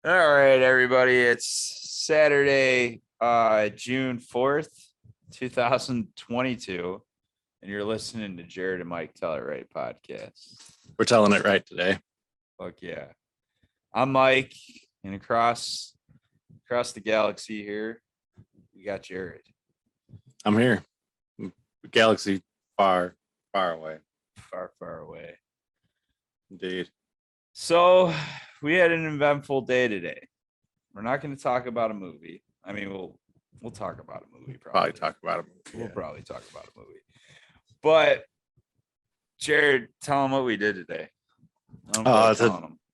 All right, everybody. It's Saturday, June 4th, 2022, and you're listening to Jared and Mike Tell It Right podcast. We're telling it right today. Fuck yeah. I'm Mike, and across the galaxy here, we got Jared. I'm here. Galaxy far, far away. Far, far away. Indeed. So we had an eventful day today. We're not going to talk about a movie. I mean, we'll talk about a movie probably. Talk about it. We'll probably talk about a movie. But Jared, tell them what we did today.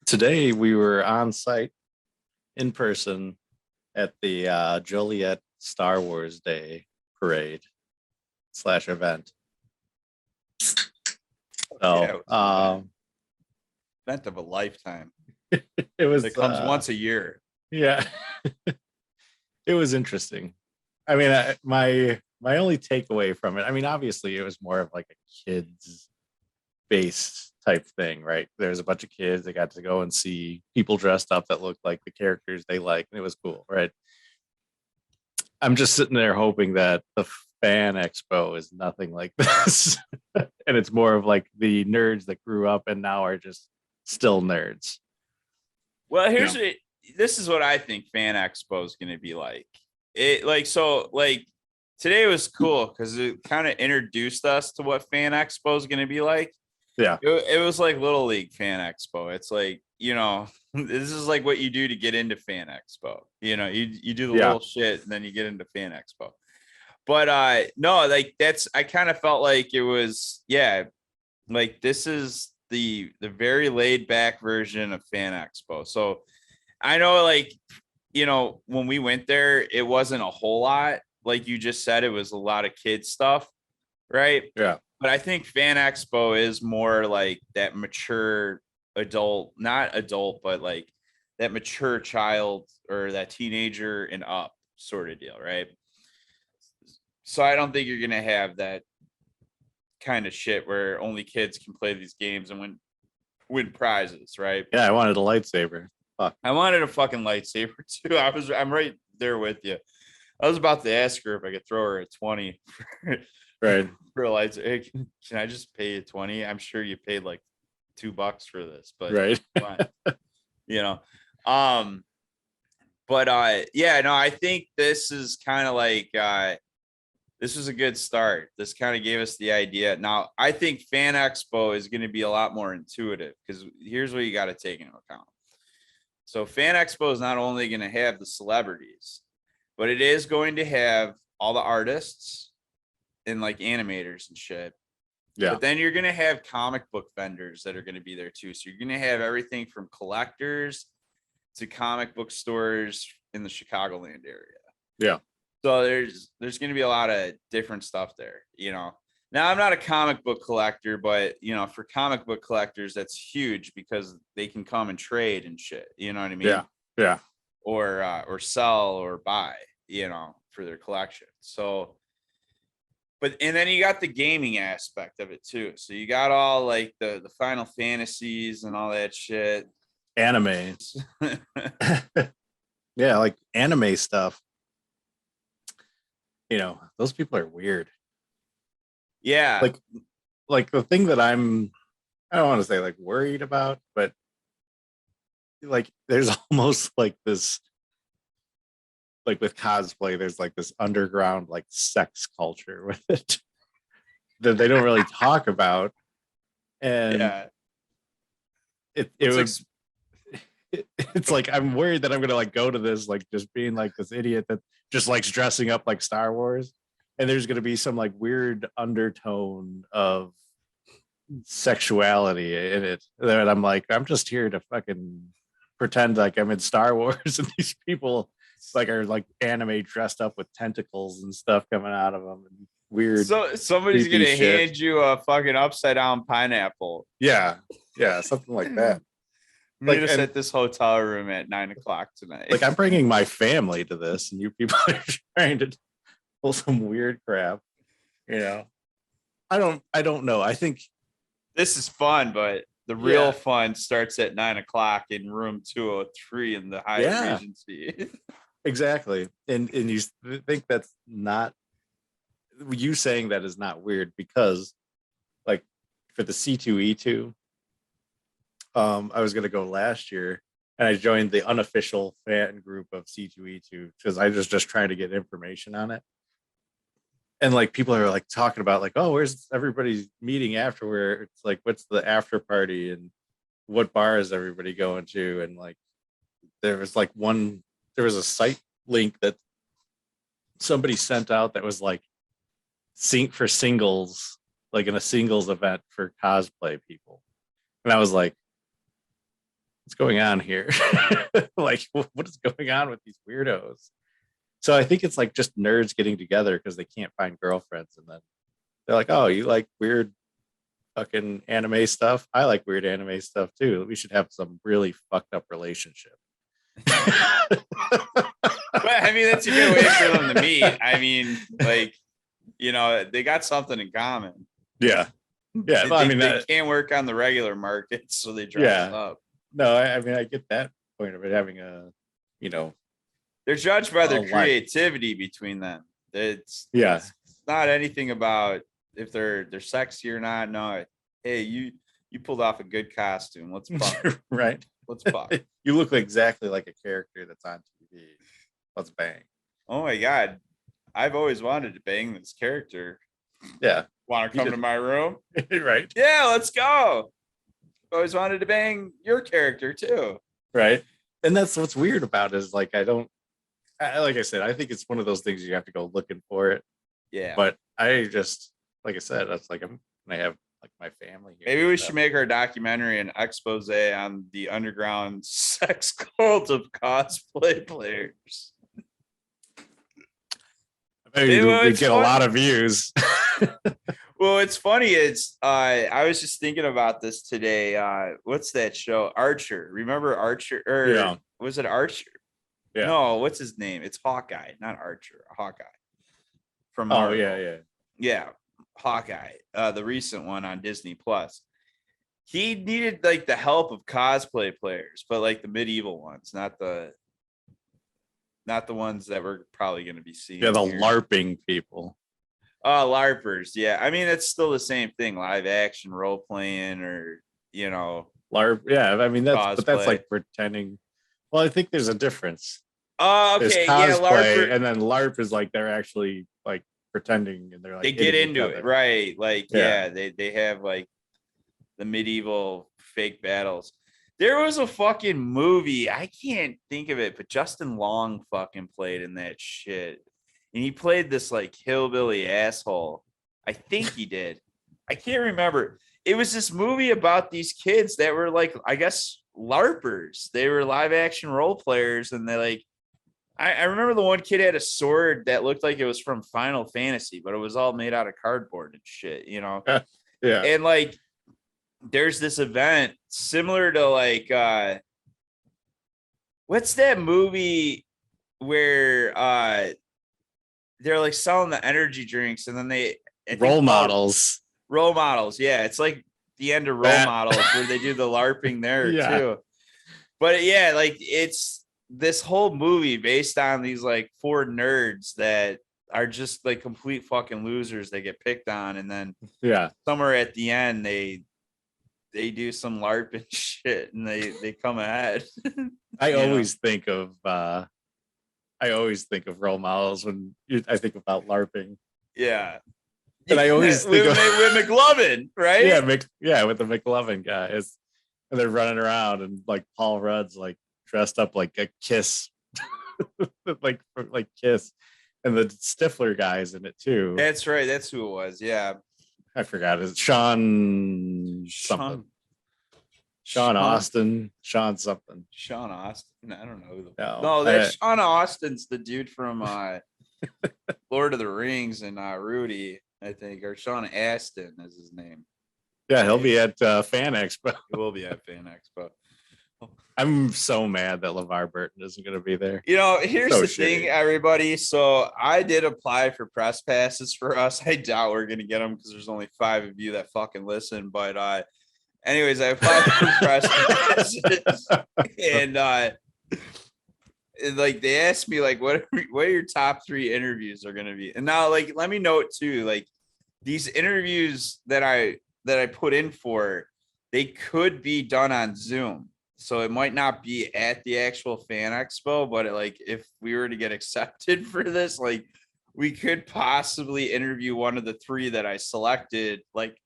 Today we were on site in person at the Joliet Star Wars Day parade / event. So, event of a lifetime. It was. It comes once a year. Yeah, it was interesting. I mean, my only takeaway from it. I mean, obviously, it was more of like a kids based type thing, right? There's a bunch of kids. They got to go and see people dressed up that looked like the characters they like, and it was cool, right? I'm just sitting there hoping that the fan expo is nothing like this, and it's more of like the nerds that grew up and now are just still nerds. Well, this is what I think Fan Expo is going to be like. Today was cool because it kind of introduced us to what Fan Expo is going to be like. Yeah, it was like Little League Fan Expo. It's like, this is like what you do to get into Fan Expo. You do the little shit and then you get into Fan Expo. But no, like I kind of felt like it was, like this is the very laid back version of Fan Expo. So I know, like, when we went there, it wasn't a whole lot. Like you just said, it was a lot of kids stuff, right? Yeah. But I think Fan Expo is more like that mature adult, not adult, but like that mature child or that teenager and up sort of deal, right? So I don't think you're going to have that kind of shit where only kids can play these games and win prizes, right? Yeah, I wanted a lightsaber. Fuck. I wanted a fucking lightsaber too. I'm right there with you. I was about to ask her if I could throw her a 20 right for a lightsaber. Hey, can I just pay you 20? I'm sure you paid like $2 for this, but right. I think this is kind of like this was a good start. This kind of gave us the idea. Now, I think Fan Expo is going to be a lot more intuitive because here's what you got to take into account. So Fan Expo is not only going to have the celebrities, but it is going to have all the artists and like animators and shit. Yeah. But then you're going to have comic book vendors that are going to be there too. So you're going to have everything from collectors to comic book stores in the Chicagoland area. Yeah. So there's going to be a lot of different stuff there, Now, I'm not a comic book collector, but, for comic book collectors, that's huge because they can come and trade and shit. You know what I mean? Yeah. Yeah. Or sell or buy, for their collection. So, and then you got the gaming aspect of it too. So you got all like the Final Fantasies and all that shit. Anime. Yeah, like anime stuff. Those people are weird. Yeah. Like the thing that I don't want to say like worried about, but like there's almost like this, like with cosplay, there's like this underground like sex culture with it that they don't really talk about. And it's like I'm worried that I'm gonna like go to this like just being like this idiot that just likes dressing up like Star Wars, and there's gonna be some like weird undertone of sexuality in it that I'm like, I'm just here to fucking pretend like I'm in Star Wars and these people like are like anime dressed up with tentacles and stuff coming out of them and weird. So somebody's gonna hand you a fucking upside down pineapple. Yeah, something like that. Meet us at this hotel room at 9:00 tonight. Like I'm bringing my family to this, and you people are trying to pull some weird crap. I don't know. I think this is fun, but The real fun starts at 9:00 in room 203 in the Hyatt Regency. Exactly. And you think that's not, you saying that is not weird, because like for the C2E2, I was going to go last year, and I joined the unofficial fan group of C2E2 because I was just trying to get information on it. And like people are like talking about like, oh, where's everybody meeting afterward? It's like, what's the after party and what bar is everybody going to? And like there was a site link that somebody sent out that was like for singles, like in a singles event for cosplay people. And I was like, what's going on here? Like, what is going on with these weirdos? So I think it's like just nerds getting together because they can't find girlfriends. And then they're like, oh, you like weird fucking anime stuff? I like weird anime stuff too. We should have some really fucked up relationship. But I mean, that's a good way for them to meet. I mean, like, you know, they got something in common. Yeah. Yeah. Well, I mean, they can't work on the regular market, so they dress up. No, I mean, I get that point of it having a, you know, they're judged by their creativity between them. It's not anything about if they're sexy or not. No, hey, you pulled off a good costume. Let's fuck. Right. Let's fuck. You look exactly like a character that's on TV. Let's bang. Oh my god, I've always wanted to bang this character. Yeah. Want to come to my room? Right. Yeah, let's go. Always wanted to bang your character too. Right. And that's what's weird about it, is like like I said, I think it's one of those things you have to go looking for it. Yeah. But I just, like I said, that's like I have like my family here. Maybe we should make our documentary an expose on the underground sex cult of cosplay players. Maybe we get a lot of views. Well, it's funny. It's I was just thinking about this today. What's that show? Archer. Remember Archer? Or was it Archer? Yeah. No, what's his name? It's Hawkeye, not Archer. Hawkeye. From Marvel. Yeah, Hawkeye. The recent one on Disney Plus. He needed like the help of cosplay players, but like the medieval ones, not the ones that we're probably going to be seeing. Yeah, the LARPing people. LARPers. Yeah, I mean it's still the same thing, live action role playing, or you know, LARP. Yeah, I mean that's like pretending. Well, I think there's a difference. Oh, okay. Yeah, LARP, and then LARP is like they're actually like pretending, and they're like they get into it, right? Like they have like the medieval fake battles. There was a fucking movie, I can't think of it, but Justin Long fucking played in that shit. And he played this like hillbilly asshole. I think he did. I can't remember. It was this movie about these kids that were like, I guess, LARPers. They were live action role players. And they like, I remember the one kid had a sword that looked like it was from Final Fantasy, but it was all made out of cardboard and shit, you know? Yeah. And like, there's this event similar to like, what's that movie where they're like selling the energy drinks, and then they role models. Yeah, it's like the end of role models where they do the LARPing there too. But yeah, like it's this whole movie based on these like four nerds that are just like complete fucking losers. They get picked on, and then somewhere at the end they do some LARPing shit, and they come ahead. I always think of role models when I think about LARPing. Yeah. And I always think with McLovin, right? Yeah, with the McLovin guys. And they're running around, and like Paul Rudd's like dressed up like a Kiss. like Kiss. And the Stifler guy's in it too. That's right. That's who it was. Yeah. I forgot. It's Sean Austin. Sean something. Sean Austin. I don't know. No, that's Sean Austin's the dude from Lord of the Rings and Rudy, I think, or Sean Astin is his name. Yeah, he'll be at Fan Expo. He will be at Fan Expo. I'm so mad that LeVar Burton isn't going to be there. You know, here's the thing, everybody. So I did apply for press passes for us. I doubt we're going to get them because there's only 5 of you that fucking listen. But Anyways, I applied for press passes, and like they asked me like what are your top 3 interviews are going to be. And now like let me note too, like these interviews that I put in for, they could be done on Zoom. So it might not be at the actual fan expo, but like if we were to get accepted for this, like we could possibly interview one of the 3 that I selected like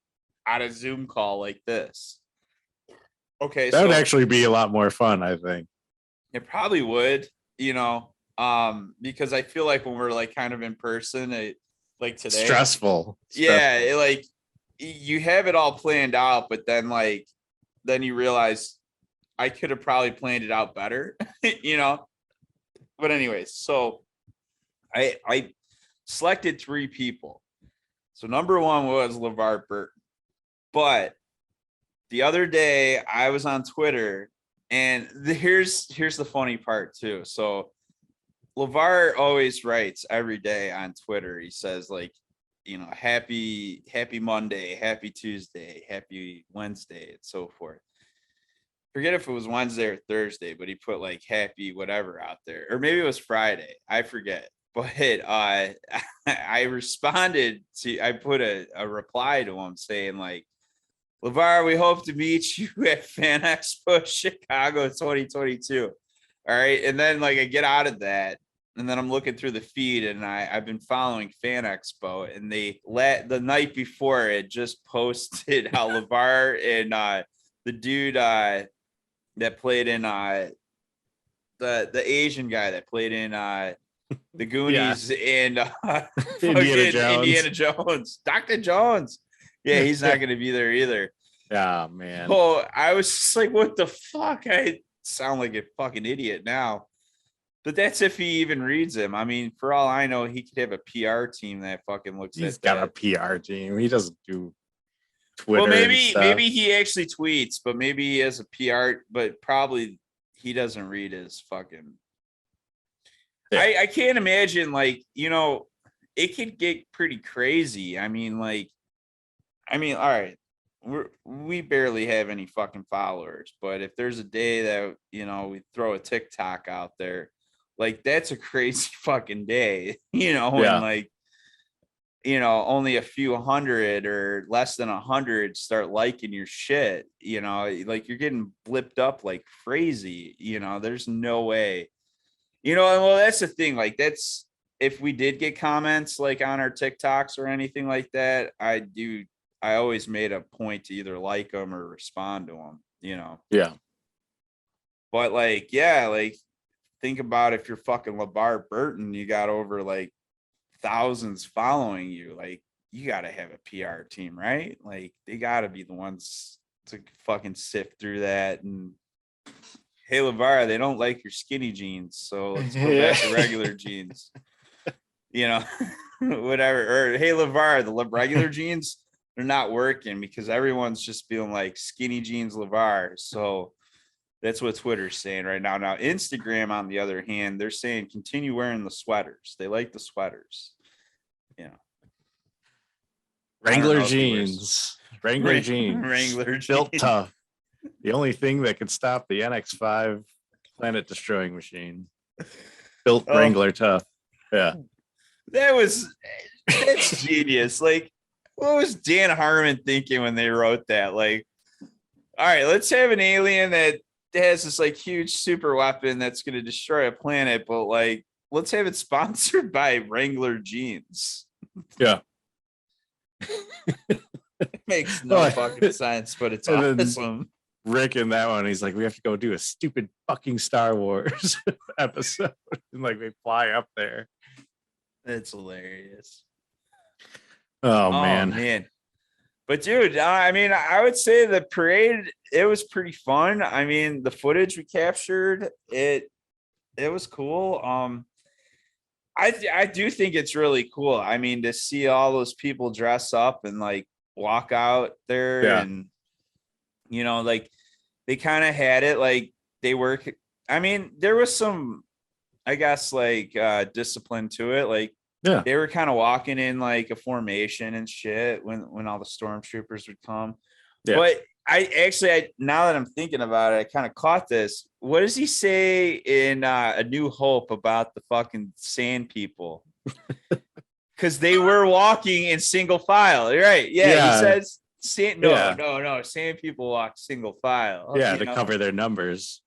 on a Zoom call like this. Okay, That so would actually be a lot more fun, I think. it probably would, because I feel like when we're like kind of in person, like today, Stressful. yeah, like you have it all planned out, but then you realize I could have probably planned it out better, But anyways, so I selected 3 people. So number 1 was LeVar Burton, but the other day I was on Twitter, and here's the funny part too. So LeVar always writes every day on Twitter. He says like, happy Monday, happy Tuesday, happy Wednesday, and so forth. Forget if it was Wednesday or Thursday, but he put like happy whatever out there, or maybe it was Friday. I forget. But I responded I put a reply to him saying like, LeVar, we hope to meet you at Fan Expo Chicago 2022. All right. And then like I get out of that, and then I'm looking through the feed, and I've been following Fan Expo, and the night before it just posted how LeVar and the dude that played in the Asian guy that played in the Goonies and Indiana Jones, Dr. Jones. Yeah, he's not going to be there either. Yeah, man. Oh, I was just like, what the fuck? I sound like a fucking idiot now. But that's if he even reads him. I mean, for all I know, he could have a PR team that fucking looks at that. He's got a PR team. He doesn't do Twitter. Well, maybe he actually tweets, but maybe he has a PR, but probably he doesn't read his fucking. Yeah. I can't imagine, like, it could get pretty crazy. I mean, all right, we barely have any fucking followers, but if there's a day that, we throw a TikTok out there, like that's a crazy fucking day, and like, only a few hundred or less than 100 start liking your shit, like you're getting blipped up like crazy, there's no way, well, that's the thing. Like that's, if we did get comments like on our TikToks or anything like that, I always made a point to either like them or respond to them, Yeah. But like, yeah, like think about if you're fucking LeVar Burton, you got over like thousands following you, like you got to have a PR team, right? Like they got to be the ones to fucking sift through that. And hey, LeVar, they don't like your skinny jeans, so let's go back to regular jeans, whatever. Or hey, LeVar, the regular jeans, they're not working because everyone's just feeling like skinny jeans LeVar. So that's what Twitter's saying right now. Now, Instagram, on the other hand, they're saying continue wearing the sweaters. They like the sweaters. Wrangler jeans. Wrangler jeans. Wrangler jeans. Built tough. The only thing that could stop the NX5 planet destroying machine. Built Wrangler tough. Yeah. That's genius. Like, what was Dan Harmon thinking when they wrote that? Like, all right, let's have an alien that has this like huge super weapon that's going to destroy a planet, but like, let's have it sponsored by Wrangler jeans. Yeah. It makes no fucking sense, but it's awesome. Rick in that one, he's like, we have to go do a stupid fucking Star Wars episode. And like they fly up there. It's hilarious. Oh man. But dude, I mean, I would say the parade, it was pretty fun. I mean, the footage we captured, it was cool. I do think it's really cool. I mean, to see all those people dress up and like walk out there, and like they kind of had it like they were. I mean, there was some, I guess, like discipline to it. Like they were kind of walking in like a formation and shit when all the stormtroopers would come. Yeah. But now that I'm thinking about it, I kind of caught this. What does he say in A New Hope about the fucking sand people? Because they were walking in single file, right? Yeah, he says sand. No. Sand people walk single file. Yeah, to cover their numbers.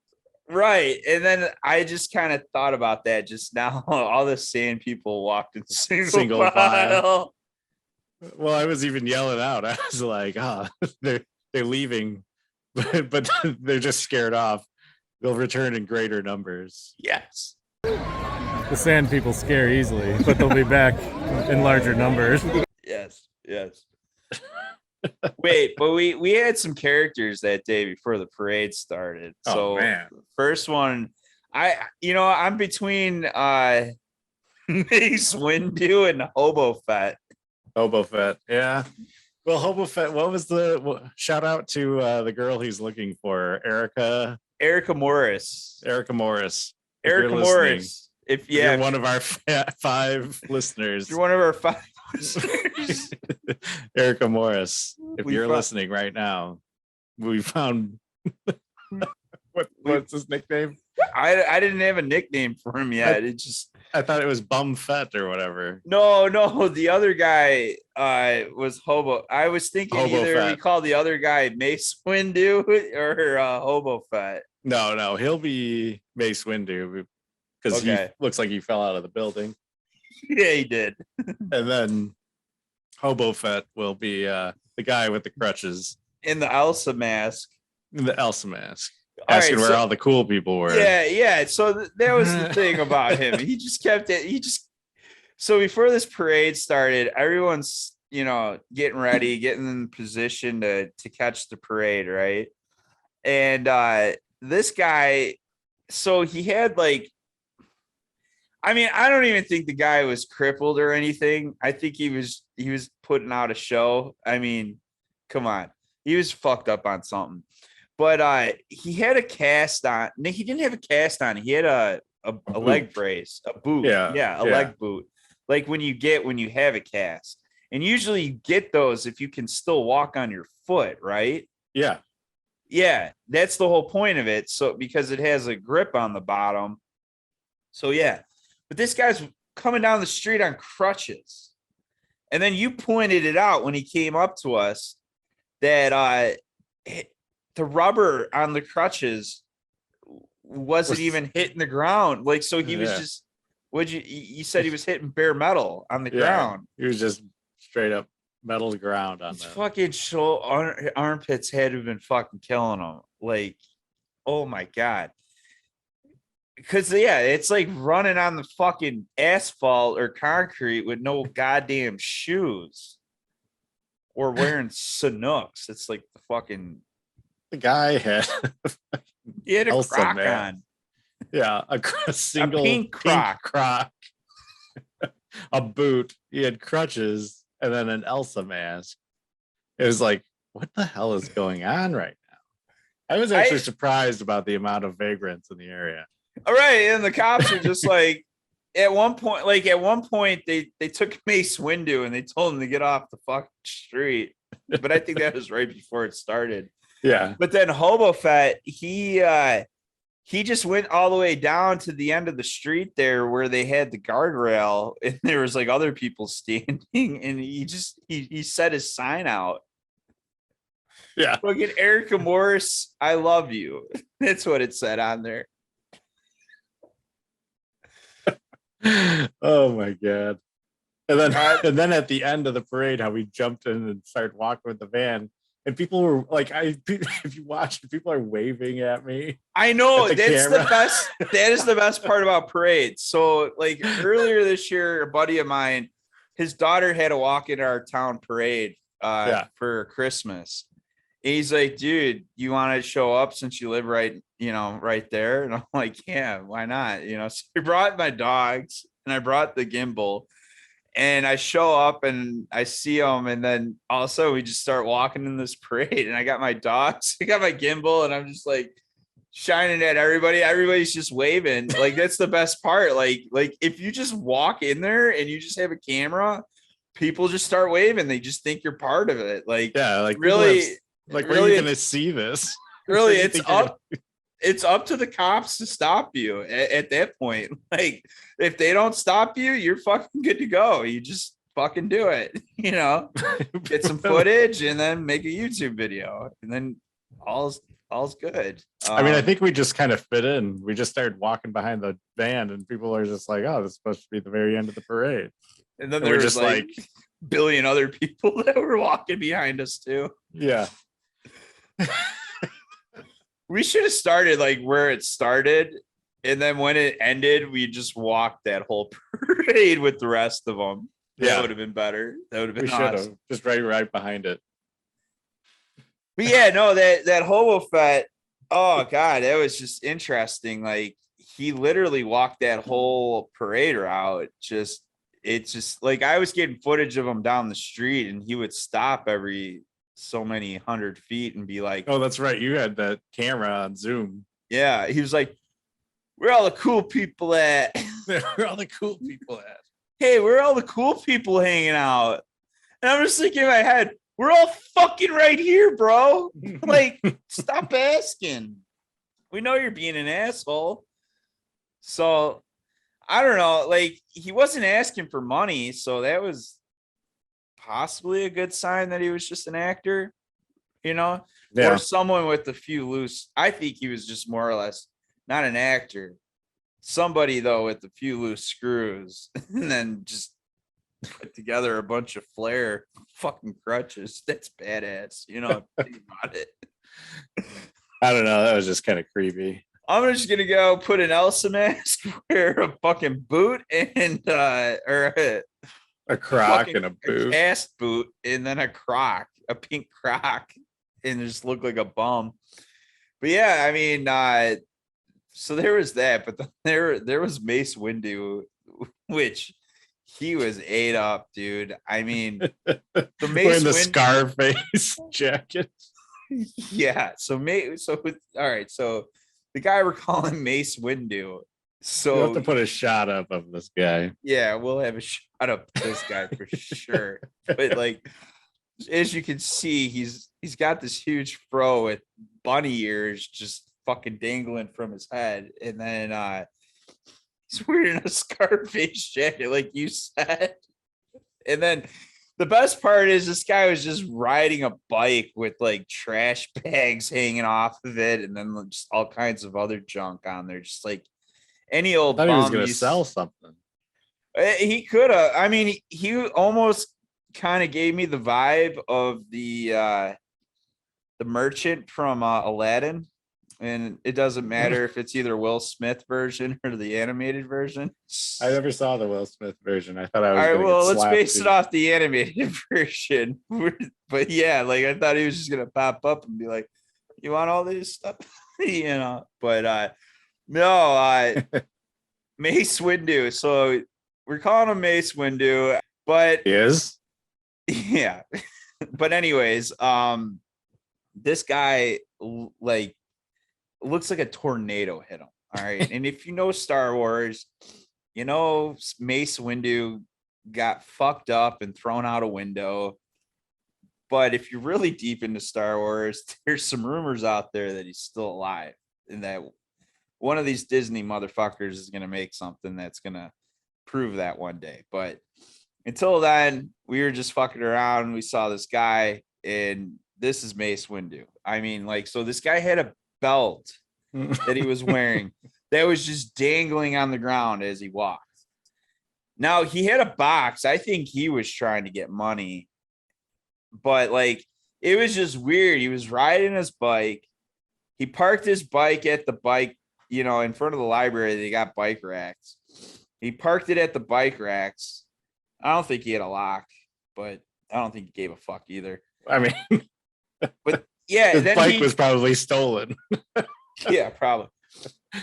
Right. And then I just kind of thought about that just now. All the sand people walked in single file. Well, I was even yelling out. I was like, they're leaving, but they're just scared off. They'll return in greater numbers. Yes. The sand people scare easily, but they'll be back in larger numbers. Yes. Wait, but we had some characters that day before the parade started. So man. First one, I'm between Mace Windu and Hobo Fett. Hobo Fett, yeah. Well, Hobo Fett, what was shout out to the girl he's looking for, Erica Morris. If you're one of our 5 listeners, you're one of our 5 listeners. Erica Morris, if you're listening right now, we found what's his nickname? I didn't have a nickname for him yet. I thought it was Bum Fett or whatever. No, the other guy was Hobo. I was thinking Hobo either Fett. We call the other guy Mace Windu or Hobo Fett. No, he'll be Mace Windu because he looks like he fell out of the building. Yeah, he did. And then Hobo Fett will be the guy with the crutches in the Elsa mask. Asking where all the cool people were. Yeah. So that was the thing about him. He just kept it. So before this parade started, everyone's, getting ready, getting in position to catch the parade, right? And this guy, so he had I don't even think the guy was crippled or anything. I think he was putting out a show. I mean, come on. He was fucked up on something. But he had a cast on. No, he didn't have a cast on. He had a leg brace, a boot. Yeah, leg boot. Like when you have a cast. And usually you get those if you can still walk on your foot, right? Yeah. Yeah, that's the whole point of it. So because it has a grip on the bottom. So yeah. But this guy's coming down the street on crutches. And then you pointed it out when he came up to us that the rubber on the crutches wasn't even hitting the ground. So he was just, you said he was hitting bare metal on the ground. He was just straight up metal ground on his fucking armpits had to have been fucking killing him. Oh my God. Because it's like running on the fucking asphalt or concrete with no goddamn shoes or wearing Sanooks. It's like the fucking guy had he had a Croc on. Yeah, a pink Croc. A boot. He had crutches and then an Elsa mask. It was like, what the hell is going on right now? I was actually surprised about the amount of vagrants in the area. All right, and the cops are just at one point they took Mace Windu and they told him to get off the fucking street. But I think that was right before it started. Yeah. But then Hobo Fett, he just went all the way down to the end of the street there where they had the guardrail and there was other people standing and he set his sign out. Yeah. Look at Erica Morris, I love you. That's what it said on there. Oh my God. And then at the end of the parade, how we jumped in and started walking with the van. And people were if you watch, people are waving at me. I know that's the best. That is the best part about parades. So earlier this year, a buddy of mine, his daughter had to walk in our town parade for Christmas. And he's like, dude, you want to show up since you live right there? And I'm like, yeah, why not? So I brought my dogs and I brought the gimbal. And I show up and I see them, and then also we just start walking in this parade. And I got my dogs, I got my gimbal, and I'm just shining at everybody. Everybody's just waving. That's the best part. If you just walk in there and you just have a camera, people just start waving. They just think you're part of it. Really, Like, where are Really, you gonna see this? really, Where do you it's think you're up. It's up to the cops to stop you at that point. Like, if they don't stop you, you're fucking good to go. You just fucking do it. Get some footage and then make a YouTube video, and then all's good. I mean, I think we just kind of fit in. We just started walking behind the van, and people are just like, "Oh, this is supposed to be the very end of the parade." and then And there we're was just like billion other people that were walking behind us too. yeah. We should have started like where it started, and then when it ended, we just walked that whole parade with the rest of them. That would have been better. That would have been We should awesome. have just right behind it. But yeah, no, that Hobo Fett, oh god, that was just interesting. Like, he literally walked that whole parade route. It's just like, I was getting footage of him down the street, and he would stop every so many 100 feet and be like, Oh, that's right. You had that camera on Zoom. yeah, he was like, where all the cool people at? Where are all the cool people at? Hey, where are all the cool people hanging out? And I'm just thinking in my head, we're all fucking right here, bro. Like, stop asking. We know you're being an asshole. So I don't know. Like, he wasn't asking for money, so that was possibly a good sign that he was just an actor, Yeah. or someone with a few loose. I think he was just more or less not an actor. Somebody though with a few loose screws, and then just put together a bunch of flare fucking crutches. That's badass. Think about it. I don't know. That was just kind of creepy. I'm just gonna go put an Elsa mask, wear a fucking boot, and or A croc fucking and a boot. cast boot, and then a pink croc, and just look like a bum. But yeah, I mean, so there was that, but then there was Mace Windu, which he was ate up, dude. I mean, the Wearing the Scarface jacket. Yeah. So all right. So the guy we're calling Mace Windu. So You have to put a shot up of this guy. yeah, we'll have a shot of this guy for sure. But like, as you can see, he's got this huge fro with bunny ears just fucking dangling from his head, and then he's wearing a Scarface jacket, like you said. And then the best part is this guy was just riding a bike with like trash bags hanging off of it, and then just all kinds of other junk on there, just like any old. I thought he was going to sell something. He could have. I mean, he almost kind of gave me the vibe of the merchant from Aladdin, and it doesn't matter if it's either Will Smith version or the animated version. I never saw the Will Smith version. I thought I was. All right, well, let's base too. it off the animated version. But yeah, like, I thought he was just gonna pop up and be like, "You want all this stuff?" But no, Mace Windu. So we're calling him Mace Windu, but He is. yeah. But anyways, this guy like looks like a tornado hit him. All right. And if you know Star Wars, Mace Windu got fucked up and thrown out a window. But if you're really deep into Star Wars, there's some rumors out there that he's still alive, and that one of these Disney motherfuckers is going to make something that's going to prove that one day. But until then, we were just fucking around. We saw this guy, and this is Mace Windu. I mean, like, so this guy had a belt that he was wearing that was just dangling on the ground as he walked. Now, he had a box. I think he was trying to get money, but like, it was just weird. He was riding his bike. He parked his bike at the bike, in front of the library. They got bike racks. He parked it at the bike racks. I don't think he had a lock, but I don't think he gave a fuck either. I mean, but yeah, his bike was probably stolen. Yeah, probably.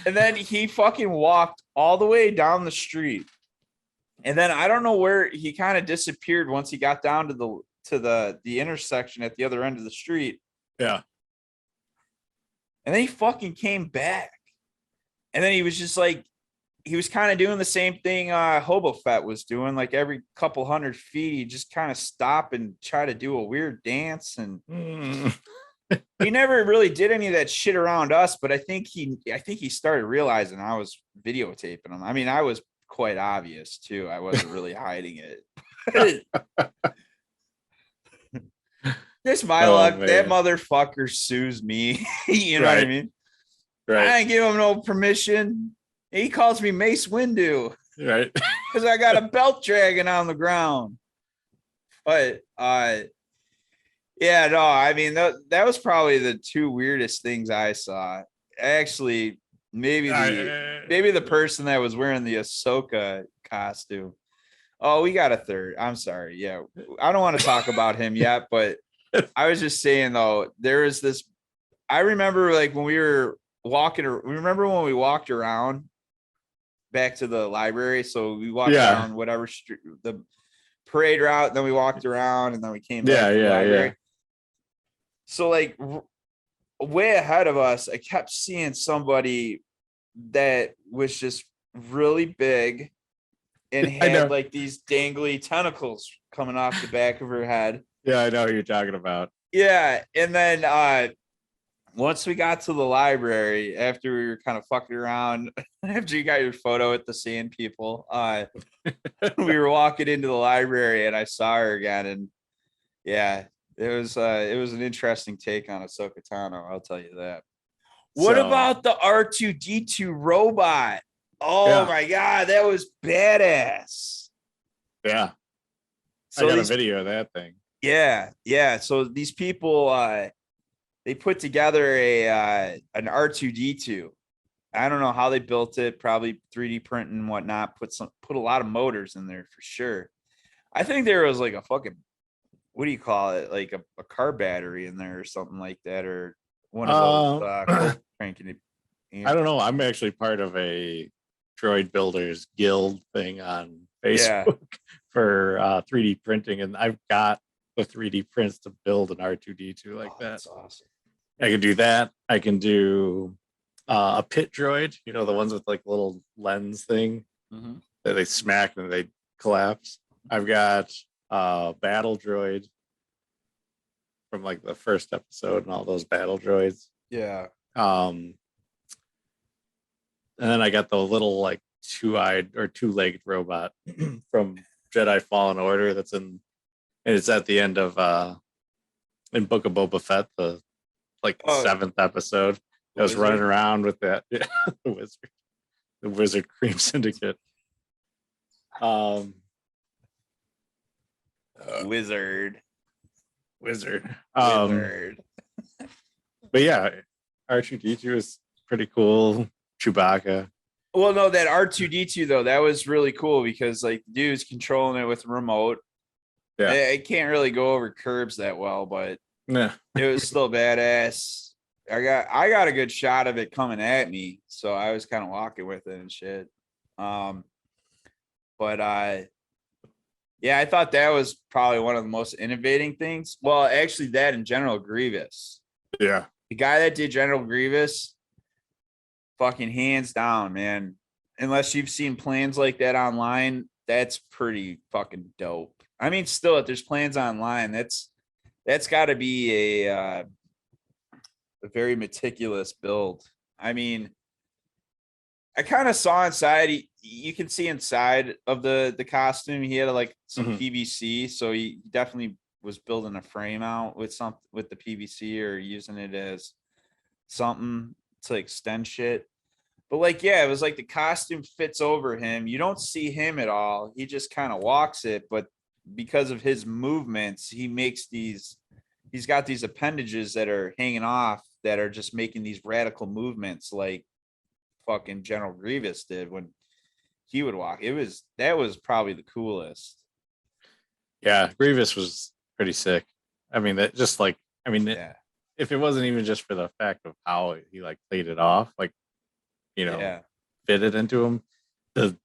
And then he fucking walked all the way down the street. And then I don't know where he kind of disappeared once he got down to the intersection at the other end of the street. Yeah. And then he fucking came back. And then he was just like, he was kind of doing the same thing Hobo Fett was doing. Like, every couple 100 feet, he just kind of stop and try to do a weird dance. And he never really did any of that shit around us, but I think he started realizing I was videotaping him. I mean, I was quite obvious too. I wasn't really hiding it. This my luck. That motherfucker sues me. You know what I mean? Right. I didn't give him no permission. He calls me Mace Windu. Right. Because I got a belt dragging on the ground. But yeah, no, I mean that was probably the two weirdest things I saw. Actually, maybe the person that was wearing the Ahsoka costume. Oh, we got a third. I'm sorry. Yeah, I don't want to talk about him yet, but I was just saying though, there is this. I remember like when we were walking. Remember when we walked around back to the library? So we walked around whatever street, the parade route, then we walked around, and then we came back to the library. Yeah. So like way ahead of us, I kept seeing somebody that was just really big and had like these dangly tentacles coming off the back of her head. Yeah, I know who you're talking about. Yeah. And then once we got to the library, after we were kind of fucking around, after you got your photo with the sand people, we were walking into the library and I saw her again. And yeah, it was an interesting take on Ahsoka Tano, I'll tell you that. What about the R2D2 robot? Oh my God, that was badass. Yeah. So I got a video of that thing. Yeah, yeah. So these people they put together an R2D2. I don't know how they built it, probably 3D print and whatnot, put a lot of motors in there for sure. I think there was like a fucking, what do you call it? Like a car battery in there or something like that, or one of those cranking it. I don't know. I'm actually part of a droid builders guild thing on Facebook for 3D printing, and I've got the 3D prints to build an R2D2 like that. That's awesome. I can do that. I can do a pit droid, you know, the ones with like little lens thing that they smack and they collapse. I've got battle droid from like the first episode and all those battle droids. Yeah. And then I got the little like two-eyed or two-legged robot from Jedi Fallen Order that's in, and it's at the end of in Book of Boba Fett, the like 7th episode. I was running around with that. Yeah, the Wizard Cream Syndicate. Wizard. But yeah, R2D2 is pretty cool. Chewbacca. Well, no, that R2D2 though, that was really cool because like the dude's controlling it with a remote. Yeah, I can't really go over curbs that well, but it was still badass. I got a good shot of it coming at me, so I was kind of walking with it and shit. But yeah, I thought that was probably one of the most innovating things. Well, actually, that and General Grievous. Yeah, the guy that did General Grievous, fucking hands down, man. Unless you've seen plans like that online, that's pretty fucking dope. I mean, still, if there's plans online, that's got to be a very meticulous build. I mean, I kind of saw inside. You can see inside of the costume. He had like some PVC, so he definitely was building a frame out with the PVC or using it as something to extend shit. But like, yeah, it was like the costume fits over him. You don't see him at all. He just kind of walks it, but because of his movements, he's got these appendages that are hanging off that are just making these radical movements like fucking General Grievous did when he would walk. That was probably the coolest. Yeah, Grievous was pretty sick. I mean, that just like, I mean, if it wasn't even just for the fact of how he like played it off, like, you know, fitted into him, the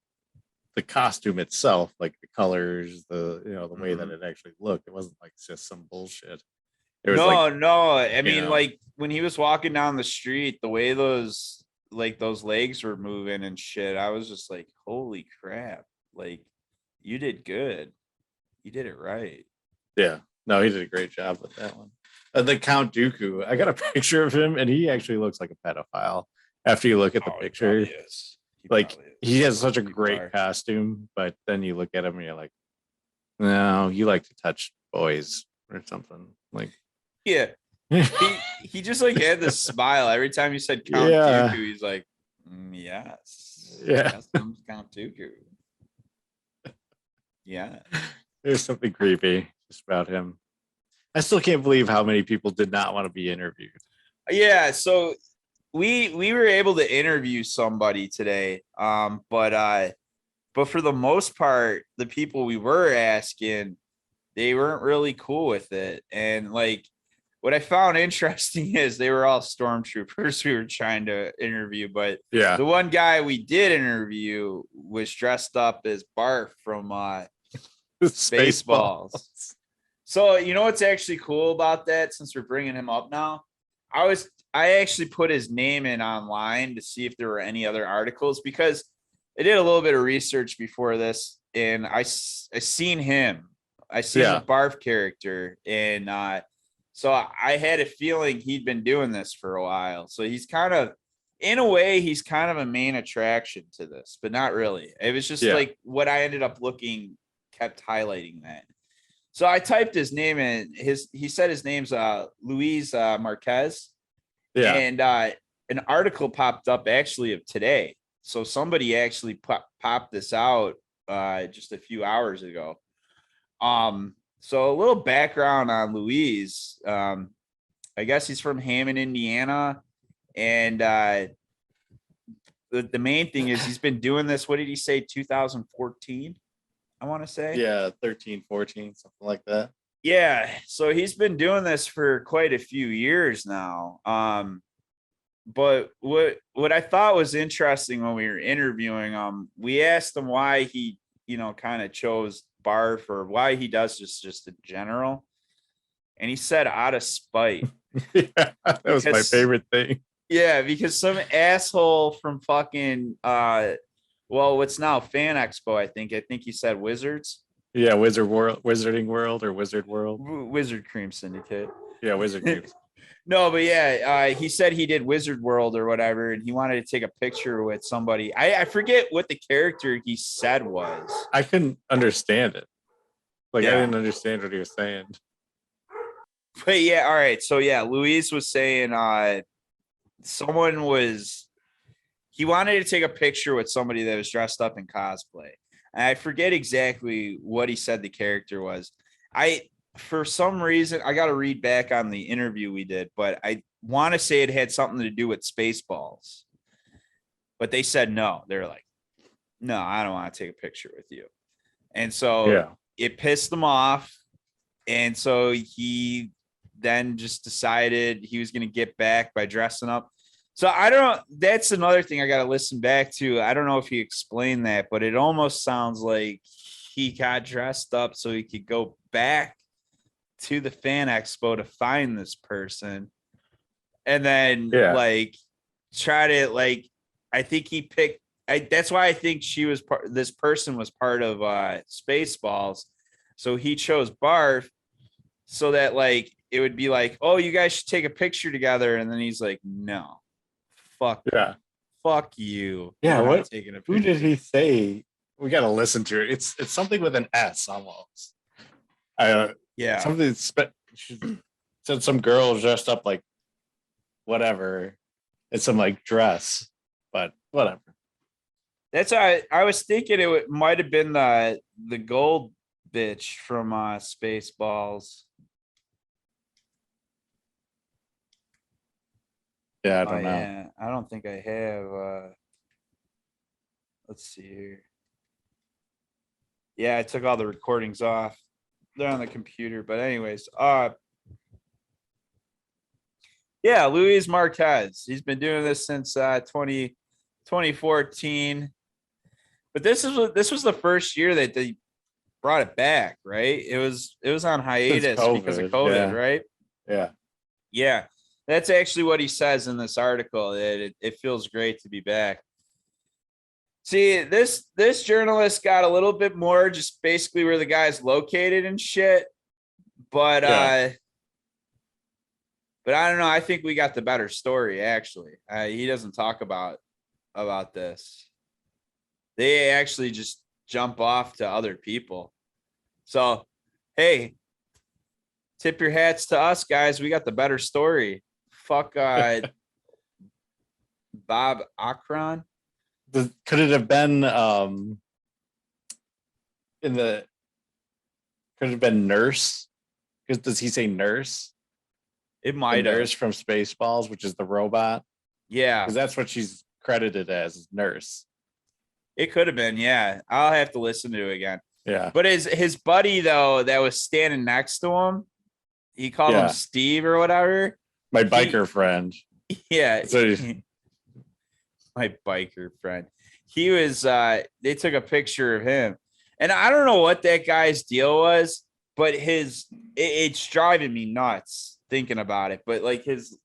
costume itself, like the colors, the way that it actually looked, it wasn't like just some bullshit. It was no. I mean, like when he was walking down the street, the way those legs were moving and shit, I was just like, holy crap. Like, you did good. You did it right. Yeah. No, he did a great job with that one. The Count Dooku. I got a picture of him, and he actually looks like a pedophile. After you look at the picture, He is. Like he has such a People great are. costume, but then you look at him and you're like, no, you like to touch boys or something. Like, Yeah. He just like had this smile every time you said Count Yeah. Dooku. He's like, yes, Yeah. yes, I'm Count Dooku. Yeah, There's something creepy just about him. I still can't believe how many people did not want to be interviewed. yeah. So we were able to interview somebody today, but for the most part, the people we were asking, they weren't really cool with it, and like. What I found interesting is they were all stormtroopers we were trying to interview, but Yeah. the one guy we did interview was dressed up as Barf from Spaceballs. So you know what's actually cool about that? Since we're bringing him up now, I actually put his name in online to see if there were any other articles because I did a little bit of research before this, and I seen him. I seen the Barf character, and so I had a feeling he'd been doing this for a while. So he's kind of, in a way, he's kind of a main attraction to this, but not really. It was just like what I ended up looking kept highlighting that. So I typed his name in. He said his name's Luis Marquez. Yeah. And an article popped up actually of today. So somebody actually popped this out just a few hours ago. So a little background on Louise. I guess he's from Hammond, Indiana. And the main thing is he's been doing this. What did he say? 2014, I want to say. Yeah, 13, 14, something like that. Yeah. So he's been doing this for quite a few years now. But what I thought was interesting when we were interviewing him, we asked him why he, kind of chose Barf or why he does just in general. And he said out of spite. Yeah, that was my favorite thing. Yeah, because some asshole from fucking what's now Fan Expo, I think he said Wizards. Yeah, Wizarding World or Wizard World. Wizard Cream Syndicate. Yeah, Wizard Cream. No, but yeah, he said he did Wizard World or whatever, and he wanted to take a picture with somebody. I forget what the character he said was. I couldn't understand it. I didn't understand what he was saying. But yeah, all right. So yeah, Luis was saying he wanted to take a picture with somebody that was dressed up in cosplay. And I forget exactly what he said the character was. For some reason, I got to read back on the interview we did, but I want to say it had something to do with Spaceballs. But they said no. They're like, no, I don't want to take a picture with you. And so it pissed them off. And so he then just decided he was going to get back by dressing up. So I don't know. That's another thing I got to listen back to. I don't know if he explained that, but it almost sounds like he got dressed up so he could go back to the Fan Expo to find this person and then try to I think he picked that's why I think this person was part of Spaceballs. So he chose Barf so that it would be like, oh, you guys should take a picture together. And then he's like, no, fuck you. Yeah. What? Who did he say? We got to listen to it. It's something with an S almost. Something said some girl dressed up like whatever. It's some dress, but whatever. That's why I was thinking it might have been the gold bitch from Spaceballs. Yeah, I don't know. Yeah, I don't think I have. Let's see here. Yeah, I took all the recordings off. They're on the computer, but anyways, yeah, Luis Marquez. He's been doing this since 2014. But this was the first year that they brought it back, right? It was on hiatus because of COVID, right? Yeah. Yeah. That's actually what he says in this article. It feels great to be back. See, this journalist got a little bit more just basically where the guy's located and shit. But But I don't know. I think we got the better story, actually. He doesn't talk about this. They actually just jump off to other people. So, hey, tip your hats to us, guys. We got the better story. Fuck Bob Akron. Could it have been could it have been Nurse? Because does he say Nurse? It The might have. Nurse from Spaceballs, which is the robot. Yeah, Because that's what she's credited as, is Nurse. it could have been. Yeah, I'll have to listen to it again. Yeah. But his buddy though, that was standing next to him, he called him Steve or whatever. My biker friend. Yeah. So My biker friend. He was they took a picture of him. And I don't know what that guy's deal was, but it's driving me nuts thinking about it. But like his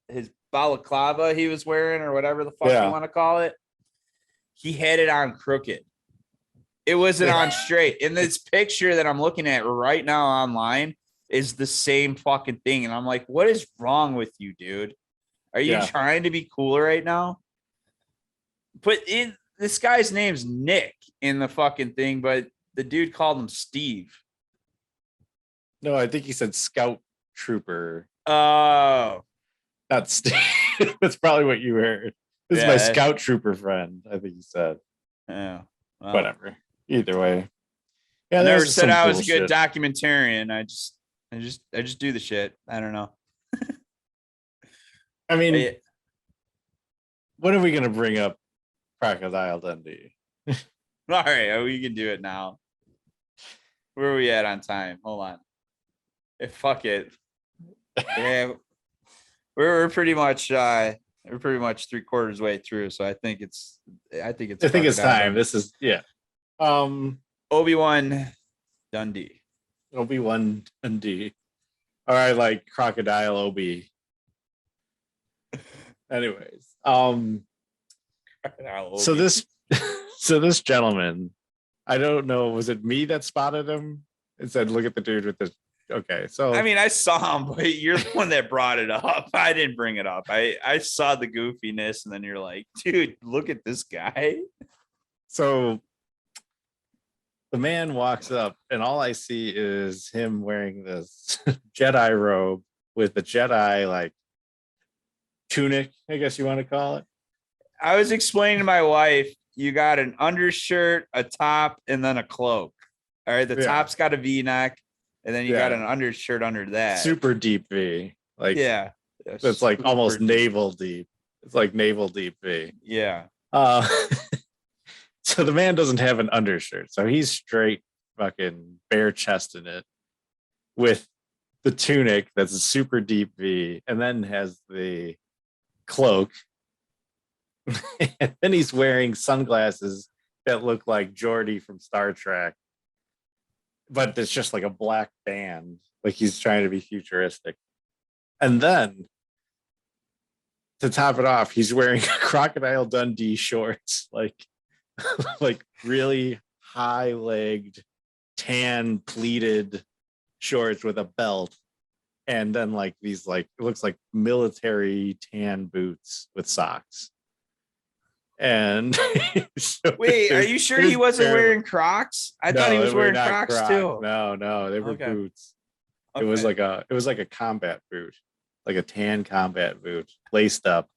balaclava he was wearing or whatever the fuck you want to call it, he had it on crooked. It wasn't on straight. And this picture that I'm looking at right now online is the same fucking thing. And I'm like, what is wrong with you, dude? Are you trying to be cool right now? But this guy's name's Nick in the fucking thing, but the dude called him Steve. No, I think he said Scout Trooper. Oh. Not Steve. That's probably what you heard. This is my Scout Trooper friend, I think he said. Yeah. Well, whatever. Either way. Yeah, I never said I was a good documentarian. I just do the shit. I don't know. I mean, when are we gonna bring up Crocodile Dundee? All right, we can do it now. Where are we at on time? Hold on. Fuck it. Yeah, we're pretty much 3/4 way through, so I think it's time. This is Obi-Wan Dundee. Obi-Wan Dundee. All right, like Crocodile Obi. Anyways, so this gentleman, I don't know, was it me that spotted him and said, look at the dude with the okay, so I mean, I saw him, but you're the one that brought it up. I didn't bring it up. I saw the goofiness, and then you're like, dude, look at this guy. So the man walks up, and all I see is him wearing this Jedi robe with the Jedi like tunic, I guess you want to call it. I was explaining to my wife, you got an undershirt, a top, and then a cloak. All right, the top's got a V-neck, and then you got an undershirt under that. Super deep V. Like it's like almost deep. navel deep. It's like navel deep V. Yeah. So the man doesn't have an undershirt, so he's straight fucking bare chesting it with the tunic that's a super deep V, and then has the cloak. And then he's wearing sunglasses that look like Geordi from Star Trek, but it's just like a black band, like he's trying to be futuristic. And then to top it off, he's wearing Crocodile Dundee shorts, like really high-legged, tan pleated shorts with a belt, and then like these like it looks like military tan boots with socks. And so wait, are you sure he wasn't wearing Crocs? I thought he was wearing Crocs too. No, they were boots. Okay. It was like a combat boot, like a tan combat boot, laced up,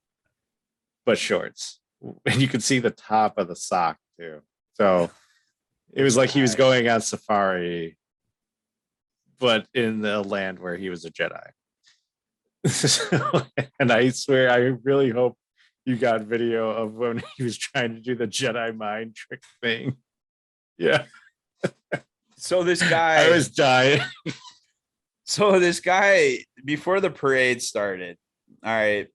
but shorts. And you could see the top of the sock too. So it was like he was going on safari, but in the land where he was a Jedi. And I swear, I really hope you got video of when he was trying to do the Jedi mind trick thing. Yeah. So this guy, I was dying. So this guy, before the parade started, all right,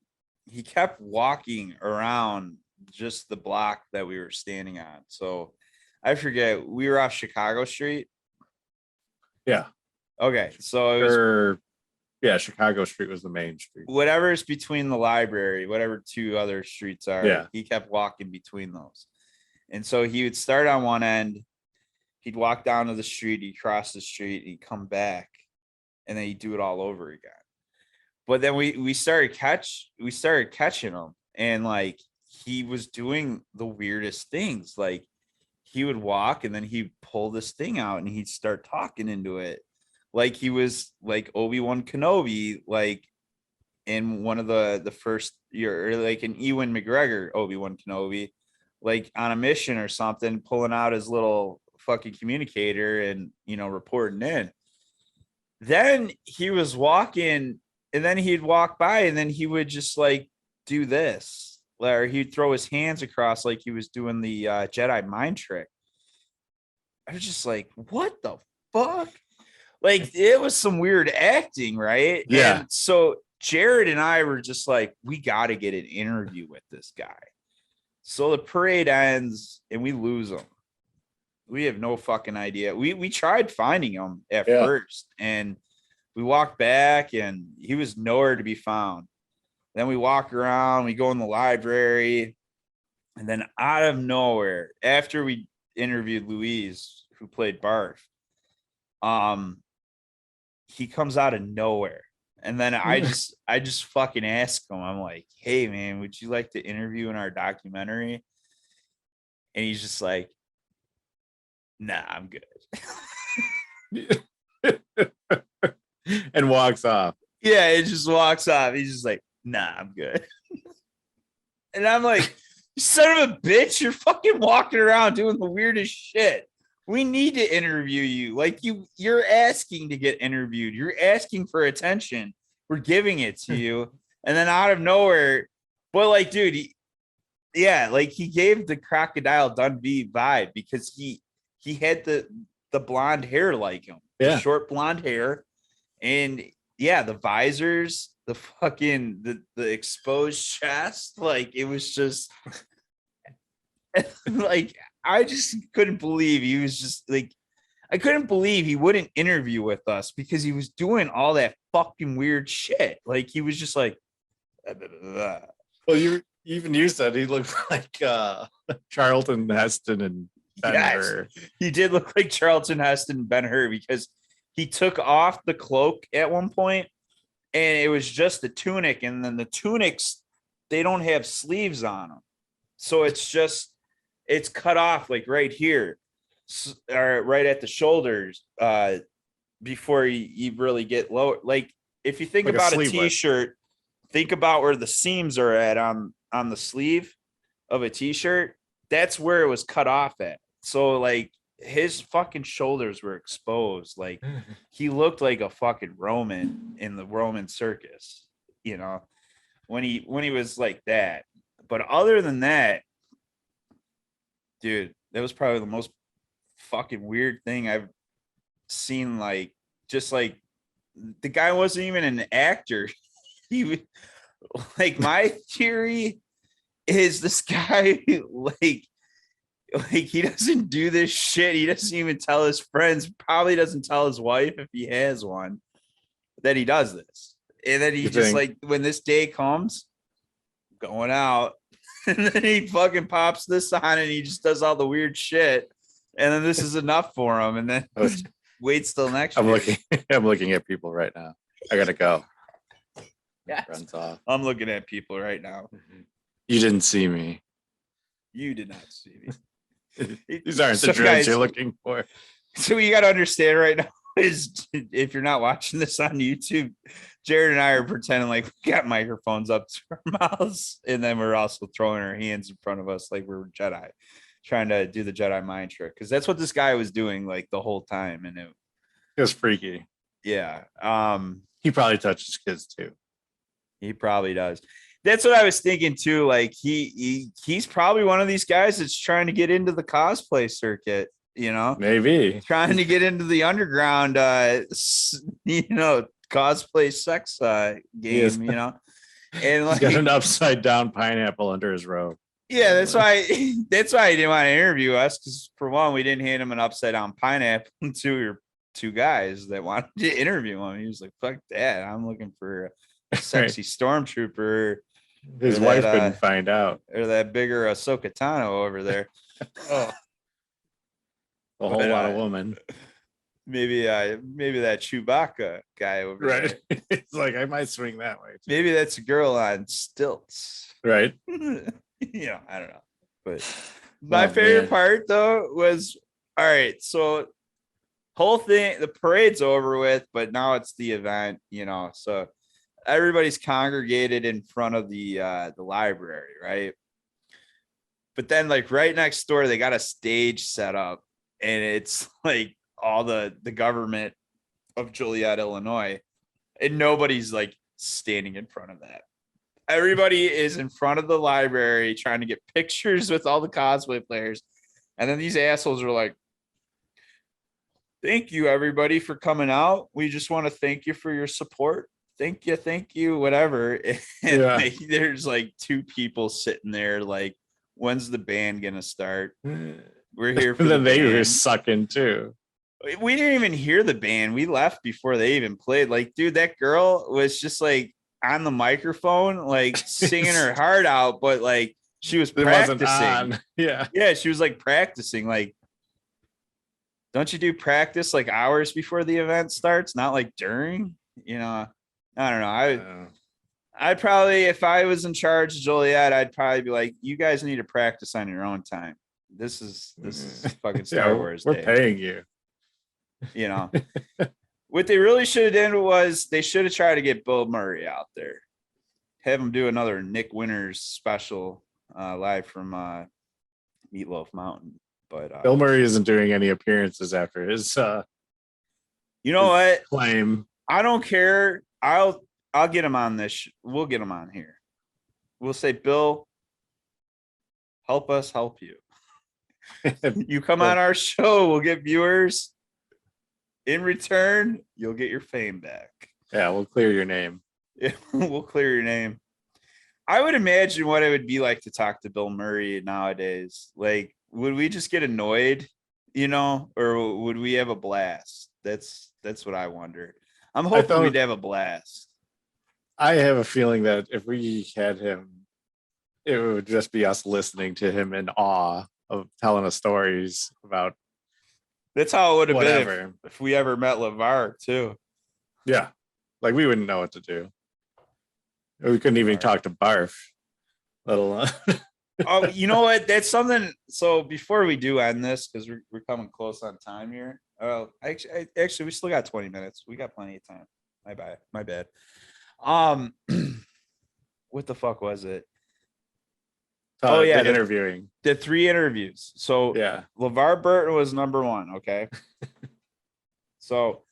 he kept walking around just the block that we were standing on. So I forget, we were off Chicago Street. Yeah. Okay. So it was, Chicago Street was the main street. Whatever's between the library, whatever two other streets are, he kept walking between those. And so he would start on one end, he'd walk down to the street, he'd cross the street, he'd come back, and then he'd do it all over again. But then we started catching him, and like he was doing the weirdest things. Like he would walk and then he'd pull this thing out and he'd start talking into it. Like he was like Obi-Wan Kenobi, like in one of the first year, or like an Ewan McGregor Obi-Wan Kenobi, like on a mission or something, pulling out his little fucking communicator and reporting in. Then he was walking, and then he'd walk by, and then he would just like do this, or he'd throw his hands across like he was doing the Jedi mind trick. I was just like, what the fuck? Like it was some weird acting, right? Yeah. And so Jared and I were just like, we got to get an interview with this guy. So the parade ends and we lose him. We have no fucking idea. We tried finding him at first, and we walked back and he was nowhere to be found. Then we walk around, we go in the library, and then out of nowhere, after we interviewed Louise, who played Barf, he comes out of nowhere. And then I just fucking ask him, I'm like, hey man, would you like to interview in our documentary? And he's just like, nah, I'm good. And walks off. Yeah, it just walks off. He's just like, nah, I'm good. And I'm like, you son of a bitch, you're fucking walking around doing the weirdest shit. We need to interview you. Like you're asking to get interviewed. You're asking for attention. We're giving it to you. And then out of nowhere, but like, dude, he gave the Crocodile Dundee vibe because he had the blonde hair like him. The short blonde hair. And yeah, the visors, the fucking the exposed chest, like it was just like I just couldn't believe he was just like, I couldn't believe he wouldn't interview with us because he was doing all that fucking weird shit. Like he was just like, well, you said he looked like Charlton Heston and Ben-Hur. He did look like Charlton Heston and Ben-Hur because he took off the cloak at one point and it was just the tunic, and then the tunics, they don't have sleeves on them, so it's cut off like right here, or right at the shoulders, before you really get low. Like if you think like about a t-shirt, think about where the seams are at on the sleeve of a t-shirt. That's where it was cut off at. So like his fucking shoulders were exposed. Like he looked like a fucking Roman in the Roman circus, when he was like that. But other than that, dude, that was probably the most fucking weird thing I've seen. Like, just like the guy wasn't even an actor. He was like, my theory is this guy, like he doesn't do this shit. He doesn't even tell his friends, probably doesn't tell his wife if he has one, that he does this. And then he just like, when this day comes, going out, and then he fucking pops this on and he just does all the weird shit. And then this is enough for him. And then waits till next year. I'm looking at people right now. I gotta go. Yes. Runs off. I'm looking at people right now. You didn't see me. You did not see me. These aren't the dreads you're looking for. So you got to understand right now is, if you're not watching this on YouTube, Jared and I are pretending like we got microphones up to our mouths, and then we're also throwing our hands in front of us like we're Jedi, trying to do the Jedi mind trick, because that's what this guy was doing like the whole time, and it was freaky. Yeah. He probably touches kids too. He probably does. That's what I was thinking too. Like he's probably one of these guys that's trying to get into the cosplay circuit, maybe trying to get into the underground, cosplay sex game, and like, he's got an upside down pineapple under his robe. Yeah, that's why he didn't want to interview us, because for one, we didn't hand him an upside down pineapple, and two guys that wanted to interview him. He was like, fuck that, I'm looking for a sexy stormtrooper. His wife couldn't find out, or that bigger Ahsoka Tano over there. Oh, a whole lot of woman. maybe that Chewbacca guy over Right. there. It's like I might swing that way. Too. Maybe that's a girl on stilts. Right. Yeah, I don't know. But my favorite man. part though was all right. So whole thing, the parade's over with, but now it's the event, so everybody's congregated in front of the library, right? But then like right next door, they got a stage set up, and it's like all the government of Joliet, Illinois, and nobody's like standing in front of that. Everybody is in front of the library trying to get pictures with all the cosplay players. And then these assholes are like, thank you, everybody, for coming out. We just want to thank you for your support. Thank you, whatever. And Yeah. there's like two people sitting there like, when's the band going to start? We're here for And then the they were band. sucking too. We didn't even hear the band. We left before they even played. Like, dude, that girl was just like on the microphone, like singing her heart out, but like she was practicing. Yeah, she was like practicing. Like, don't you do practice like hours before the event starts, not like during? I don't know. I'd probably, if I was in charge of Joliet, I'd probably be like, you guys need to practice on your own time. This is fucking Star Wars. We're day. paying you. What they really should have done was they should have tried to get Bill Murray out there, have him do another Nick Winters special live from Meatloaf Mountain. But Bill Murray isn't doing any appearances after his you know what claim. I don't care. I'll get him on this. We'll get him on here. We'll say, Bill, help us help you. You come on our show, we'll get viewers. In return, you'll get your fame back. Yeah, we'll clear your name. Yeah, we'll clear your name. I would imagine what it would be like to talk to Bill Murray nowadays. Like, would we just get annoyed, or would we have a blast? That's what I wonder. I'm hoping we'd have a blast. I have a feeling that if we had him, it would just be us listening to him in awe of telling us stories about. That's how it would have been if we ever met LeVar too. Yeah. Like we wouldn't know what to do. We couldn't even talk to Barf, let alone. Oh, you know what? That's something. So before we do end this, because we're coming close on time here. Actually, we still got 20 minutes. We got plenty of time. My bad. What the fuck was it? Oh yeah, interviewing. The 3 interviews. So yeah, LeVar Burton was number 1. Okay. So,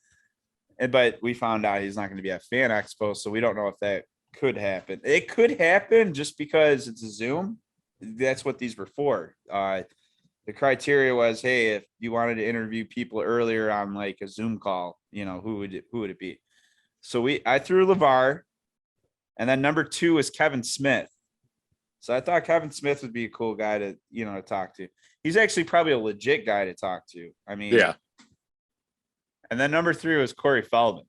but we found out he's not going to be at Fan Expo, so we don't know if that could happen. It could happen just because it's a Zoom. That's what these were for. The criteria was, hey, if you wanted to interview people earlier on like a Zoom call, who would it be? So I threw LeVar, and then number 2 was Kevin Smith. So I thought Kevin Smith would be a cool guy to, to talk to. He's actually probably a legit guy to talk to. I mean, yeah. And then number 3 was Corey Feldman.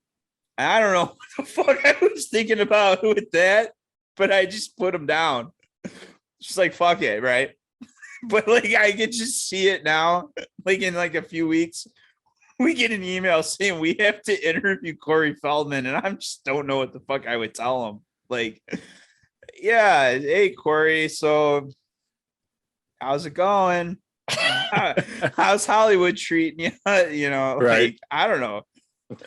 And I don't know what the fuck I was thinking about with that, but I just put him down. Just like, fuck it, right? But like, I could just see it now. Like in like a few weeks, we get an email saying we have to interview Corey Feldman, and I just don't know what the fuck I would tell him. Like, yeah, hey Corey, so how's it going? How's Hollywood treating you? Right. Like, I don't know.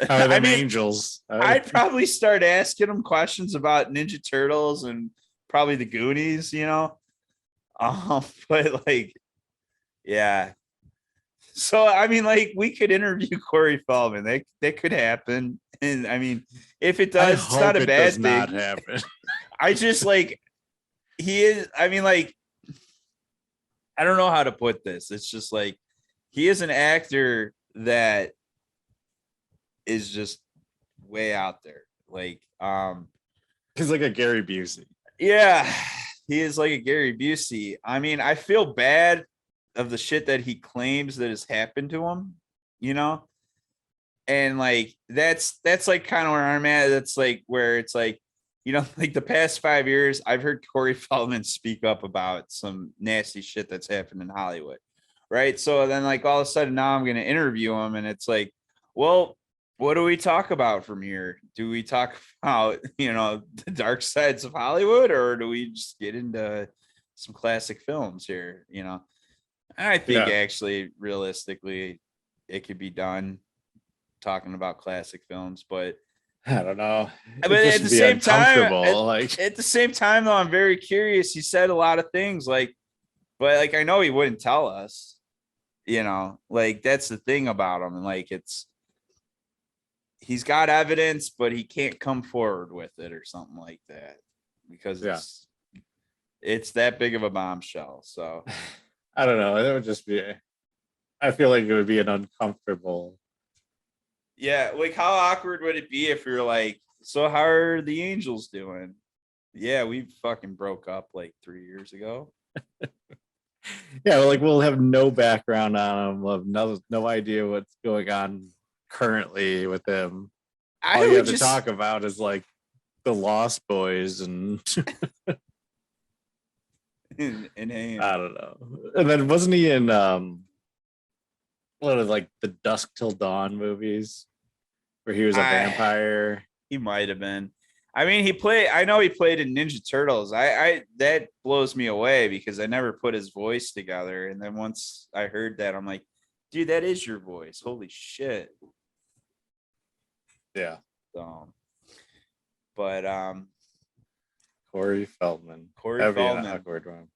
How are them angels? I'd probably start asking him questions about Ninja Turtles and probably the Goonies, but like, yeah. So I mean, like, we could interview Corey Feldman. That could happen, and I mean, if it does, it's not a bad thing. Not happen. I just like he is. I mean, like, I don't know how to put this. It's just like he is an actor that is just way out there. Like, he's like a Gary Busey. Yeah, he is like a Gary Busey. I mean, I feel bad of the shit that he claims that has happened to him, and like that's like kind of where I'm at. That's like where it's like, like the past 5 years, I've heard Corey Feldman speak up about some nasty shit that's happened in Hollywood, right? So then like all of a sudden now I'm going to interview him, and it's like, Well, what do we talk about from here? Do we talk about, the dark sides of Hollywood, or do we just get into some classic films here? I think Yeah. actually, realistically, it could be done talking about classic films, but I don't know. but It just at would the be same time, uncomfortable. Like, at the same time, though, I'm very curious. He said a lot of things, but like I know he wouldn't tell us. Like that's the thing about him, and like he's got evidence, but he can't come forward with it or something like that because yeah, it's that big of a bombshell. So I don't know. It would just be. I feel like it would be an uncomfortable. yeah, like how awkward would it be if you're like, so how are the Angels doing? Yeah, we fucking broke up like 3 years ago. Yeah, like we'll have no background on him. We'll have no idea what's going on currently with him. I All you would have to just talk about is like the Lost Boys and in I don't know. And then wasn't he in what is like the Dusk Till Dawn movies where he was a I vampire? he might have been. I mean, I know he played in Ninja Turtles. I that blows me away because I never put his voice together. And then once I heard that, I'm like, dude, that is your voice. Holy shit. Yeah. So, but Corey Feldman. Corey That'd be an Feldman. awkward one.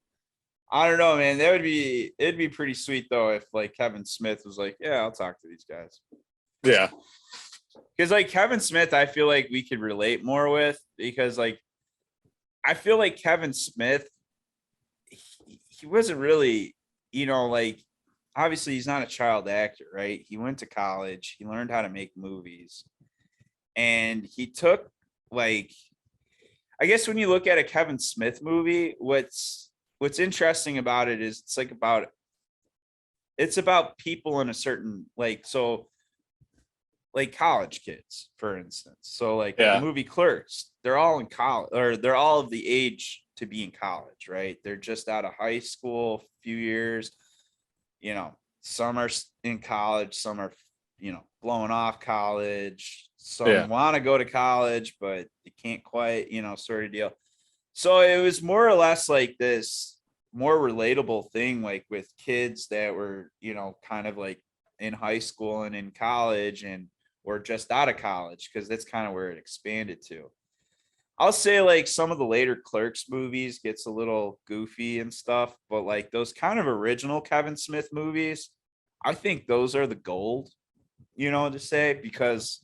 I don't know, man. It'd be pretty sweet though if like Kevin Smith was like, yeah, I'll talk to these guys. Yeah. Because like Kevin Smith, I feel like we could relate more with because like I feel like Kevin Smith, he wasn't really, like obviously he's not a child actor, right? He went to college, he learned how to make movies, and he took like I guess when you look at a Kevin Smith movie, what's interesting about it is it's about people in a certain like college kids, for instance. So like the Yeah. movie Clerks, they're all in college or they're all of the age to be in college, right? They're just out of high school, a few years, some are in college, some are, blowing off college. Some want to go to college, but they can't quite, sort of deal. So it was more or less like this more relatable thing, like with kids that were, kind of like in high school and in college and or just out of college, because that's kind of where it expanded to. I'll say like some of the later Clerks movies gets a little goofy and stuff, but like those kind of original Kevin Smith movies, I think those are the gold, to say, because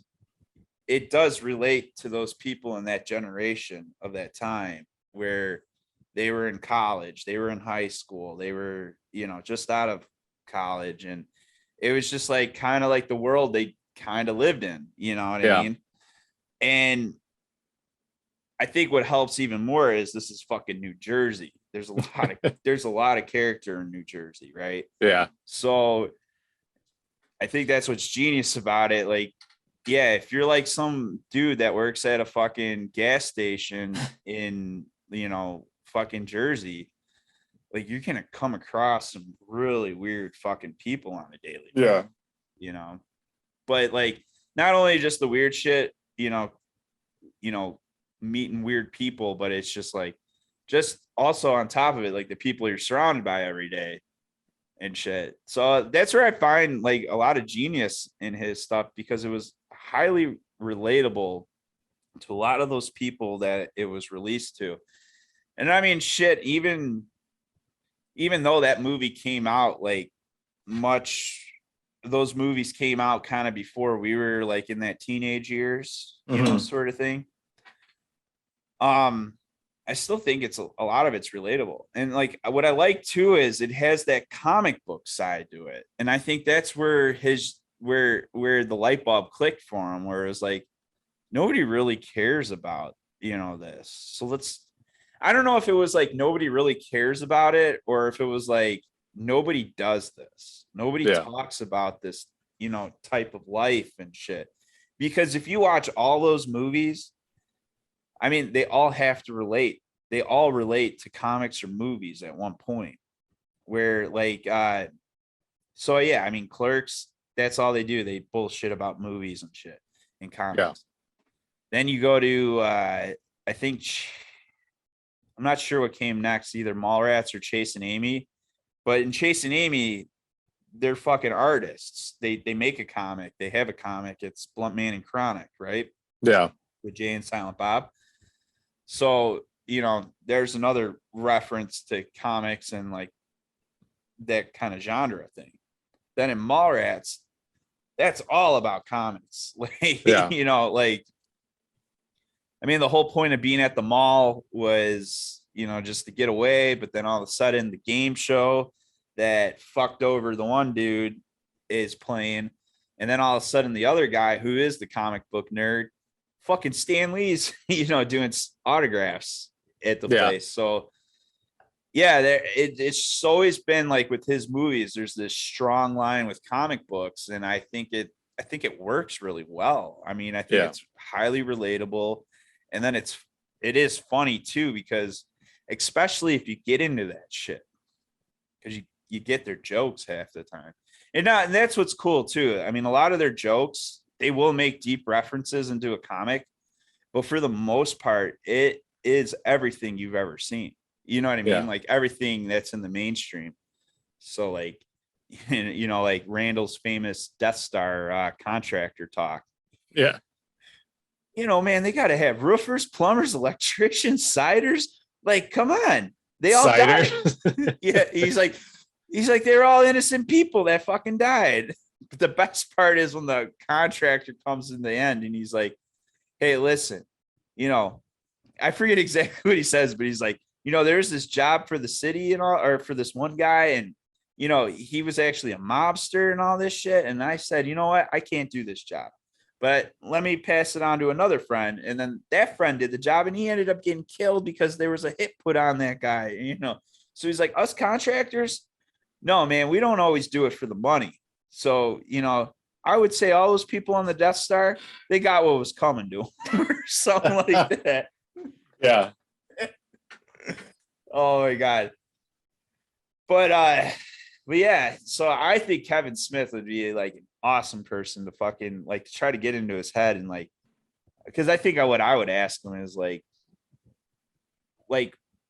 it does relate to those people in that generation of that time where they were in college, they were in high school, they were, just out of college. And it was just like kind of like the world they kind of lived in, you know what I mean? And I think what helps even more is this is fucking New Jersey. There's a lot of character in New Jersey, right? Yeah. So I think that's what's genius about it. Like, yeah, if you're like some dude that works at a fucking gas station in, fucking Jersey, like you're gonna come across some really weird fucking people on a daily basis, But like not only just the weird shit, meeting weird people, but it's just like just also on top of it, like the people you're surrounded by every day and shit. So that's where I find like a lot of genius in his stuff because it was highly relatable to a lot of those people that it was released to. And I mean, shit, even though that movie came out like those movies came out kind of before we were like in that teenage years, sort of thing. I still think it's a lot of it's relatable. And like what I like too is it has that comic book side to it. And I think that's where where the light bulb clicked for him, where it was like nobody really cares about, this. So I don't know if it was like nobody really cares about it or if it was like nobody does this. Nobody talks about this, type of life and shit. Because if you watch all those movies, I mean, they all have to relate. They all relate to comics or movies at one point where like, so yeah, I mean, Clerks, that's all they do. They bullshit about movies and shit in comics. Yeah. Then you go to I think I'm not sure what came next, either Mallrats or Chase and Amy. But in Chase and Amy, they're fucking artists. They make a comic. They have a comic. It's Blunt Man and Chronic, right? Yeah. With Jay and Silent Bob. So, there's another reference to comics and like that kind of genre thing. Then in Mallrats, that's all about comics. Like, Yeah. like, I mean, the whole point of being at the mall was, just to get away. But then all of a sudden, the game show that fucked over the one dude is playing. And then all of a sudden, the other guy who is the comic book nerd, fucking Stan Lee's, doing autographs at the place. So, yeah, it's always been like with his movies, there's this strong line with comic books. And I think it works really well. I mean, I think it's highly relatable. And then it is funny too, because especially if you get into that shit, because you get their jokes half the time. And that's what's cool too. I mean, a lot of their jokes, they will make deep references into a comic, but for the most part, it is everything you've ever seen. You know what I mean? Yeah. Like everything that's in the mainstream. So like, like Randall's famous Death Star contractor talk. Yeah. Man, they got to have roofers, plumbers, electricians, siders. Like, come on. They all died. Yeah. He's like, they're all innocent people that fucking died. But the best part is when the contractor comes in the end and he's like, hey, listen, I forget exactly what he says, but he's like, there's this job for the city and all, or for this one guy. And, he was actually a mobster and all this shit. And I said, you know what? I can't do this job, but let me pass it on to another friend. And then that friend did the job and he ended up getting killed because there was a hit put on that guy, So he's like, us contractors, no, man, we don't always do it for the money. So, I would say all those people on the Death Star, they got what was coming to them or something like that. Yeah. Oh my God. But yeah, so I think Kevin Smith would be like an awesome person to fucking like try to get into his head and like, because I think what I would ask him is like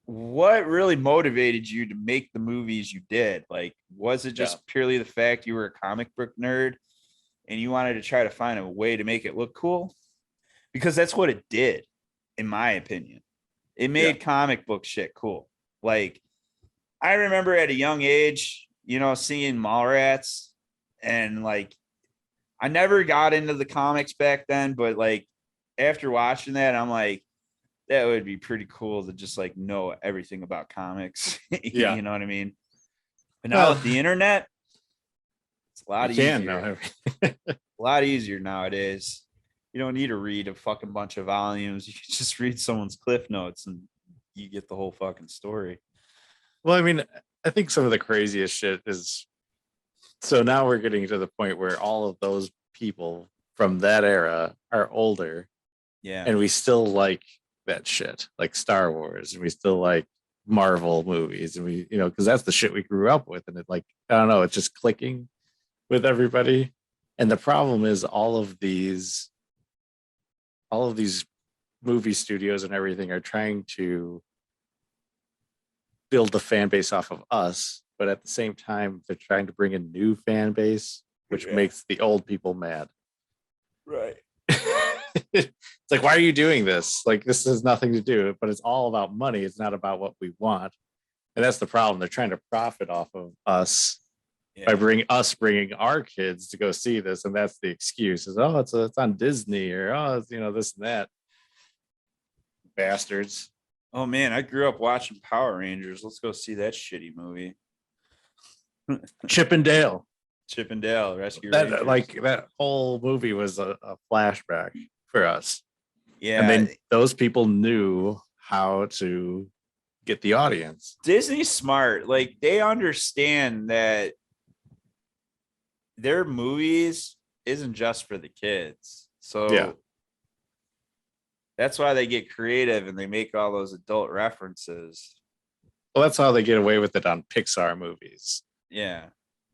what really motivated you to make the movies you did? Like, was it just purely the fact you were a comic book nerd and you wanted to try to find a way to make it look cool? Because that's what it did, in my opinion. It made comic book shit cool. Like, I remember at a young age, seeing Mallrats, and like, I never got into the comics back then, but like, after watching that, I'm like, that would be pretty cool to just like know everything about comics. Yeah. You know what I mean? But now with the internet, it's a lot easier. A lot easier nowadays. You don't need to read a fucking bunch of volumes. You can just read someone's cliff notes and you get the whole fucking story. Well, I mean, I think some of the craziest shit is, so now we're getting to the point where all of those people from that era are older. Yeah. And we still like that shit, like Star Wars, and we still like Marvel movies, and we, because that's the shit we grew up with. And it, like, I don't know, it's just clicking with everybody. And the problem is all of these movie studios and everything are trying to build the fan base off of us, but at the same time they're trying to bring a new fan base, which makes the old people mad. Right. It's like, why are you doing this? Like, this has nothing to do, but it's all about money. It's not about what we want. And that's the problem. They're trying to profit off of us by bringing our kids to go see this. And that's the excuse is, oh, it's on Disney, or, oh, it's, this and that. Bastards. Oh man, I grew up watching Power Rangers. Let's go see that shitty movie. Chip and Dale Rescue Rangers. Like, that whole movie was a flashback for us. Yeah. And then those people knew how to get the audience. Disney's smart. Like, they understand that their movies isn't just for the kids. So that's why they get creative and they make all those adult references. Well, that's how they get away with it on Pixar movies. Yeah.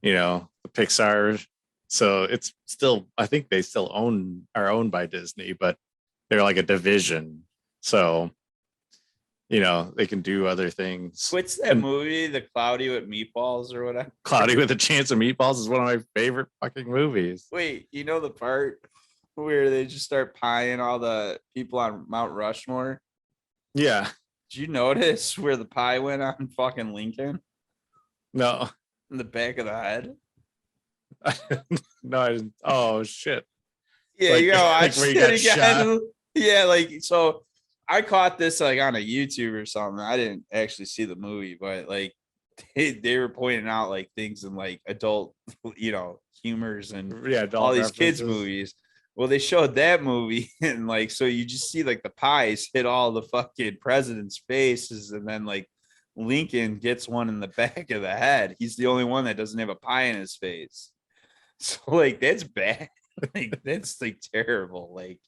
The Pixar So it's still, I think they still are owned by Disney, but they're like a division. So, they can do other things. What's that And movie, The Cloudy with Meatballs or whatever? Cloudy with a Chance of Meatballs is one of my favorite fucking movies. Wait, you know the part where they just start pieing all the people on Mount Rushmore? Yeah. Did you notice where the pie went on fucking Lincoln No. in the back of the head? No, I didn't. Oh shit. Yeah, Like, you gotta like watch where he it got again. shot. Yeah, like so I caught this like on a YouTube or something. I didn't actually see the movie, but like they were pointing out like things in like adult, humors and Yeah, all adult these kids references. movies. Well, they showed that movie and like so you just see like the pies hit all the fucking president's faces, and then like Lincoln gets one in the back of the head. He's the only one that doesn't have a pie in his face. So like that's bad. Like that's like terrible. Like,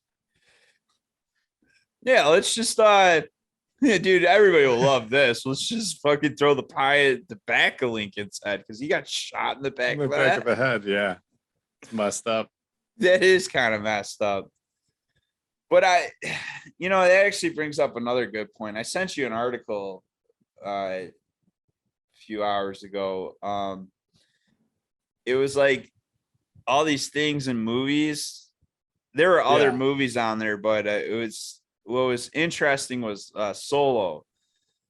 yeah, let's just yeah, dude, everybody will love this. Let's just fucking throw the pie at the back of Lincoln's head because he got shot in the back, In the of, back of the the head. Yeah. It's messed up. That is kind of messed up. But that actually brings up another good point. I sent you an article a few hours ago. It was like all these things in movies. There were other Yeah. movies on there, but what was interesting was Solo.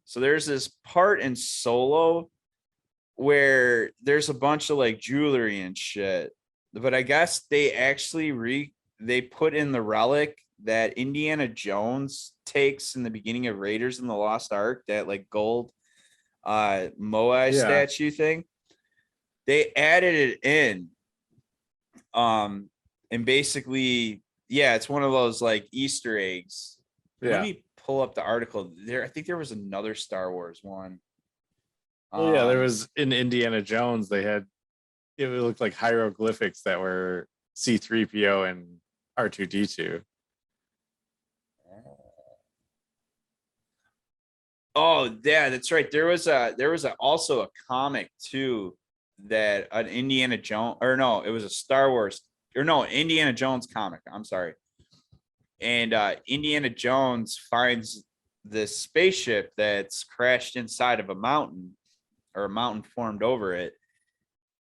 So there's this part in Solo where there's a bunch of like jewelry and shit, but I guess they actually they put in the relic that Indiana Jones takes in the beginning of Raiders in the Lost Ark, that like gold Moai statue thing. They added it in. And basically, yeah, it's one of those like Easter eggs. Yeah. Let me pull up the article there. I think there was another Star Wars one. Well, yeah, there was in Indiana Jones, it looked like hieroglyphics that were C3PO and R2D2. Oh, yeah, that's right. There was also a comic too that an Indiana Jones, or no, it was a Star Wars, or no, Indiana Jones comic. I'm sorry. And Indiana Jones finds this spaceship that's crashed inside of a mountain, or a mountain formed over it,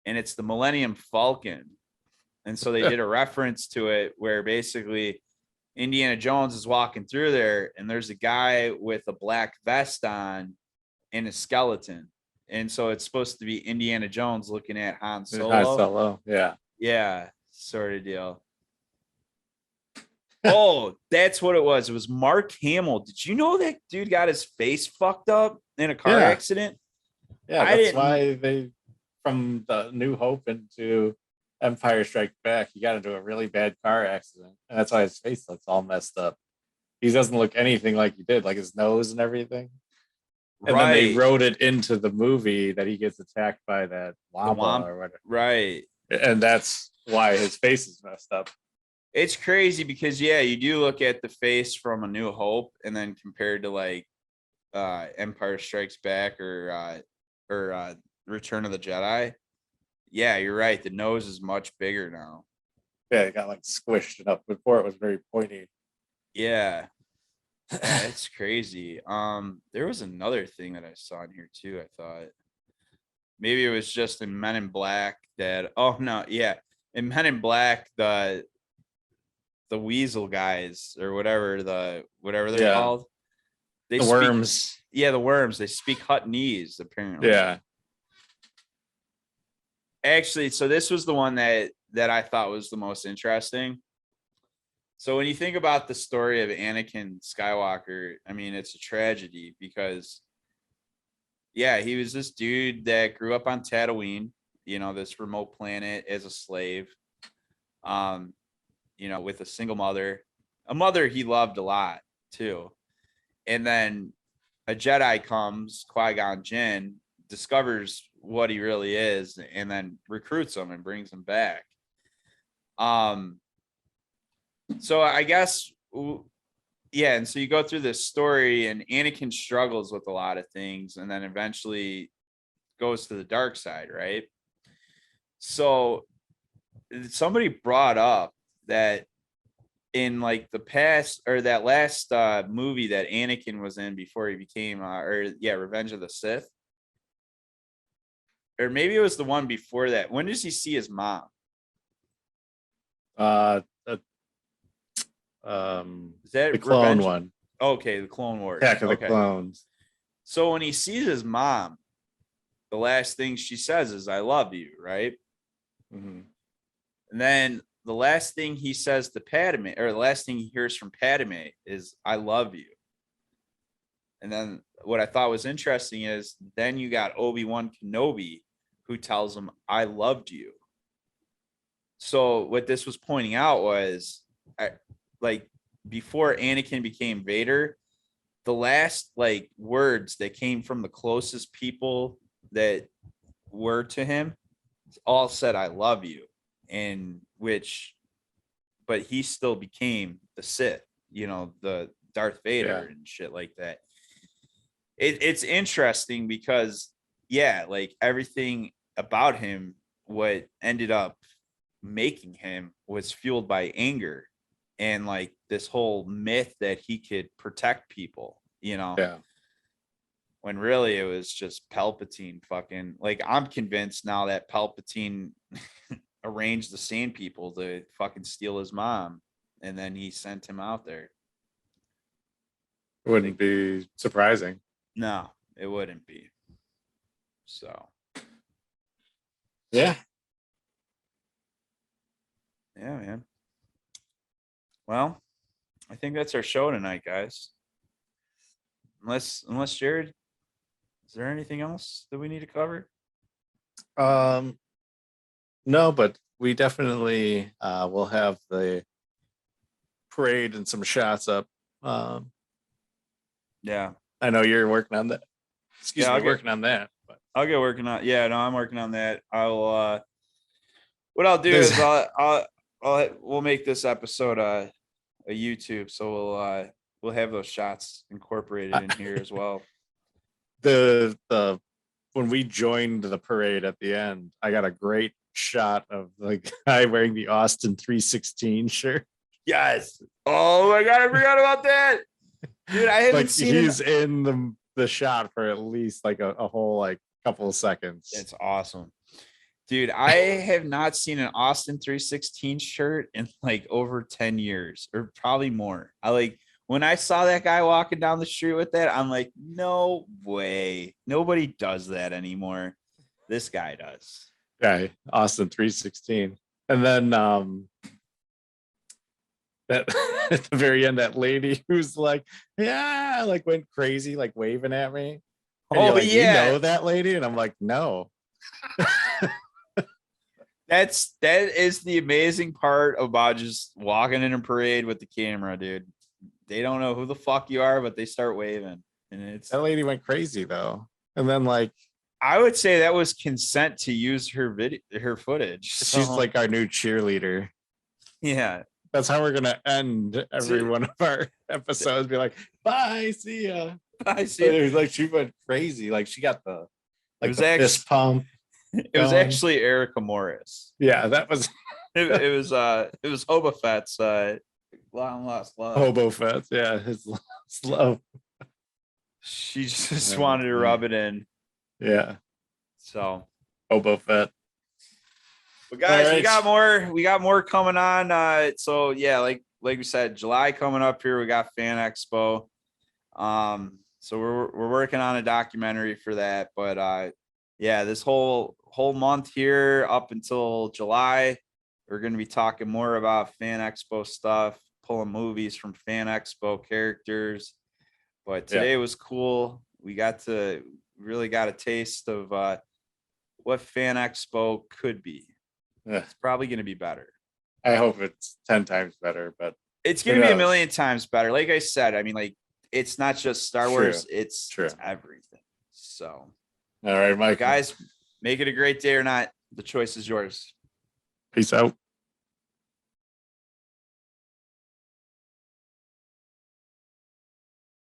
and it's the Millennium Falcon. And so they did a reference to it where basically Indiana Jones is walking through there and there's a guy with a black vest on and a skeleton. And so it's supposed to be Indiana Jones looking at Han Solo. Han Solo, yeah. Yeah, sort of deal. Oh, that's what it was. It was Mark Hamill. Did you know that dude got his face fucked up in a car accident? Yeah, that's why they, from the New Hope into Empire Strikes Back, he got into a really bad car accident. And that's why his face looks all messed up. He doesn't look anything like he did, like his nose and everything. And then they wrote it into the movie that he gets attacked by that wamba or whatever. Right. And that's why his face is messed up. It's crazy because, yeah, you do look at the face from A New Hope and then compared to like Empire Strikes Back or Return of the Jedi. Yeah, you're right. The nose is much bigger now. Yeah, it got like squished up. Before it was very pointy. Yeah. It's crazy. There was another thing that I saw in here too. I thought maybe it was just in Men in Black that, oh no, yeah. In Men in Black, the weasel guys or whatever they're called. The worms. Yeah, the worms. They speak Huttonese, apparently. Yeah. Actually, so this was the one that I thought was the most interesting. So when you think about the story of Anakin Skywalker, I mean, it's a tragedy because, yeah, he was this dude that grew up on Tatooine, this remote planet as a slave, with a single mother, a mother he loved a lot too. And then a Jedi comes, Qui-Gon Jinn, discovers what he really is, and then recruits him and brings him back. So I guess, yeah, and so you go through this story, and Anakin struggles with a lot of things, and then eventually goes to the dark side, right? So somebody brought up that in like the past or that last movie that Anakin was in before he became Revenge of the Sith, or maybe it was the one before that. When does he see his mom? Uh, Is that the clone Revenge? one. Okay, the Clone Wars. Attack of the Okay. Clones. So when he sees his mom, the last thing she says is "I love you," right? Mhm. And then the last thing he says to Padme, or the last thing he hears from Padme, is "I love you." And then what I thought was interesting is then you got Obi-Wan Kenobi who tells him, "I loved you." So what this was pointing out was, like before Anakin became Vader, the last like words that came from the closest people that were to him all said "I love you," and but he still became the Sith, the Darth Vader and shit like that. It's interesting because like everything about him, what ended up making him was fueled by anger and like this whole myth that he could protect people, Yeah. when really it was just Palpatine fucking, like, I'm convinced now that Palpatine arranged the Sand People to fucking steal his mom, and then he sent him out there. Wouldn't be surprising. No, it wouldn't be. So Yeah. yeah, man. Well, I think that's our show tonight, guys. Unless Jared, is there anything else that we need to cover? No, but we definitely will have the parade and some shots up. Yeah. I know you're working on that. Excuse me, working on that. But I'll get working on. Yeah, no, I'm working on that. I'll. What I'll do is we'll make this episode a YouTube, so we'll have those shots incorporated in here as well. The when we joined the parade at the end, I got a great shot of the guy wearing the Austin 316 shirt. Yes. Oh my god, I forgot about that. Dude, I haven't Like seen he's in the shot for at least like a whole like couple of seconds. It's awesome. Dude, I have not seen an Austin 316 shirt in like over 10 years or probably more. When I saw that guy walking down the street with that, I'm like, no way. Nobody does that anymore. This guy does. Yeah, Austin 316. And then that at the very end, that lady who's like, yeah, like went crazy, like waving at me. And you're like, yeah. You know that lady? And I'm like, no. That is the amazing part about just walking in a parade with the camera, dude. They don't know who the fuck you are, but they start waving. And that lady went crazy though. And then like I would say that was consent to use her footage. She's like our new cheerleader. Yeah. That's how we're gonna end every one of our episodes. Be like, bye, see ya. Bye, see ya. It was like she went crazy. Like she got the fist pump. It was actually Erica Morris. Yeah, that was it was Hobo Fett's long lost love. Hobo Fett, yeah, his lost love. She just wanted to rub it in. Yeah. So Hobo Fett. But guys, we got more coming on. So yeah, like we said, July coming up here. We got Fan Expo. So we're working on a documentary for that. But yeah, this whole month here up until July, we're gonna be talking more about Fan Expo stuff, pulling movies from Fan Expo characters. But today was cool. We really got a taste of what Fan Expo could be. It's probably going to be better. I hope it's 10 times better, but it's going to be a million times better. Like I said, I mean, like, it's not just Star Wars, it's everything. So, all right, Mike. Guys, make it a great day or not. The choice is yours. Peace out.